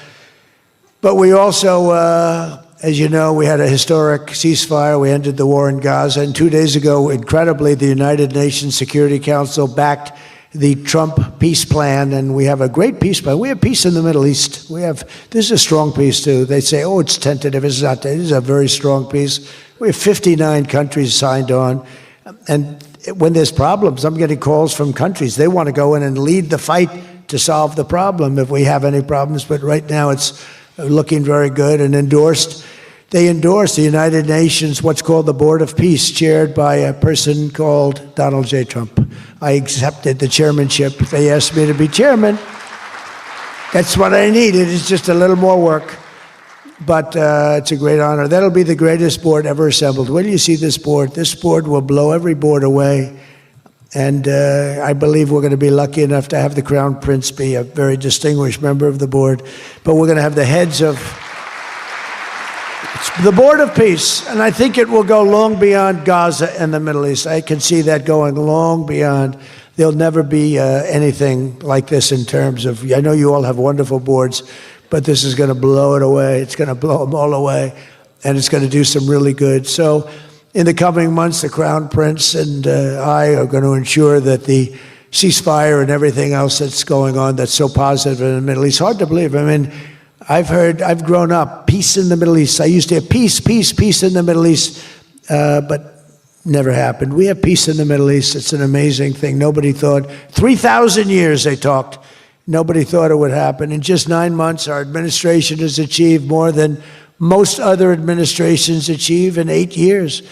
But we also, as you know, we had a historic ceasefire. We ended the war in Gaza. And 2 days ago, incredibly, the United Nations Security Council backed the Trump peace plan, and we have a great peace plan. We have peace in the Middle East. This is a strong peace too. They say, oh, it's tentative. It's not. This is a very strong peace. We have 59 countries signed on, and when there's problems, I'm getting calls from countries. They want to go in and lead the fight to solve the problem if we have any problems. But right now, it's looking very good and endorsed. They endorsed the United Nations, what's called the Board of Peace, chaired by a person called Donald J. Trump. I accepted the chairmanship. They asked me to be chairman. That's what I needed. It's just a little more work, but it's a great honor. That'll be the greatest board ever assembled. When you see this board will blow every board away. And I believe we're going to be lucky enough to have the Crown Prince be a very distinguished member of the board. But we're going to have the heads of the Board of Peace, and I think it will go long beyond Gaza and the Middle East. I can see that going long beyond. There'll never be anything like this in terms of, I know you all have wonderful boards, but this is going to blow it away. It's going to blow them all away, and it's going to do some really good. So in the coming months, the Crown Prince and I are going to ensure that the ceasefire and everything else that's going on that's so positive in the Middle East, hard to believe. I mean, I've grown up, peace in the Middle East. I used to have peace in the Middle East, but never happened. We have peace in the Middle East. It's an amazing thing. Nobody thought, 3,000 years they talked. Nobody thought it would happen. In just 9 months, our administration has achieved more than most other administrations achieve in 8 years.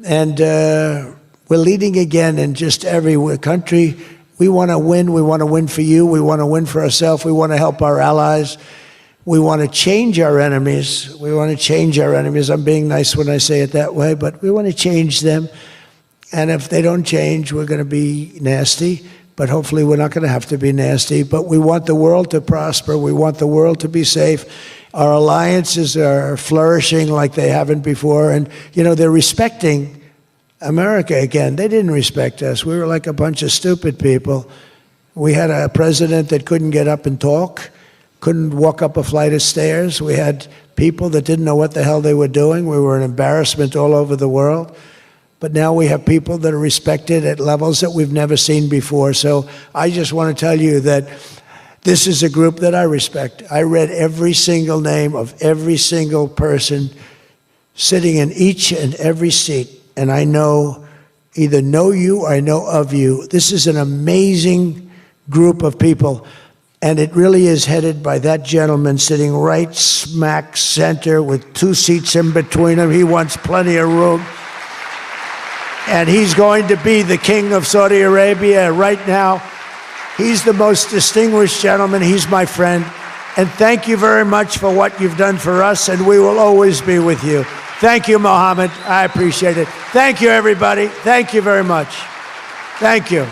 And we're leading again in just every country. We want to win. We want to win for you. We want to win for ourselves. We want to help our allies. We want to change our enemies. We want to change our enemies. I'm being nice when I say it that way, but we want to change them. And if they don't change, we're going to be nasty. But hopefully we're not going to have to be nasty. But we want the world to prosper. We want the world to be safe. Our alliances are flourishing like they haven't before. And, you know, they're respecting America again. They didn't respect us. We were like a bunch of stupid people. We had a president that couldn't get up and talk, couldn't walk up a flight of stairs. We had people that didn't know what the hell they were doing. We were an embarrassment all over the world. But now we have people that are respected at levels that we've never seen before. So I just want to tell you that this is a group that I respect. I read every single name of every single person sitting in each and every seat. And I either know you or I know of you. This is an amazing group of people. And it really is headed by that gentleman sitting right smack center with 2 seats in between him. He wants plenty of room. And he's going to be the king of Saudi Arabia right now. He's the most distinguished gentleman. He's my friend. And thank you very much for what you've done for us, and we will always be with you. Thank you, Mohammed. I appreciate it. Thank you, everybody. Thank you very much. Thank you.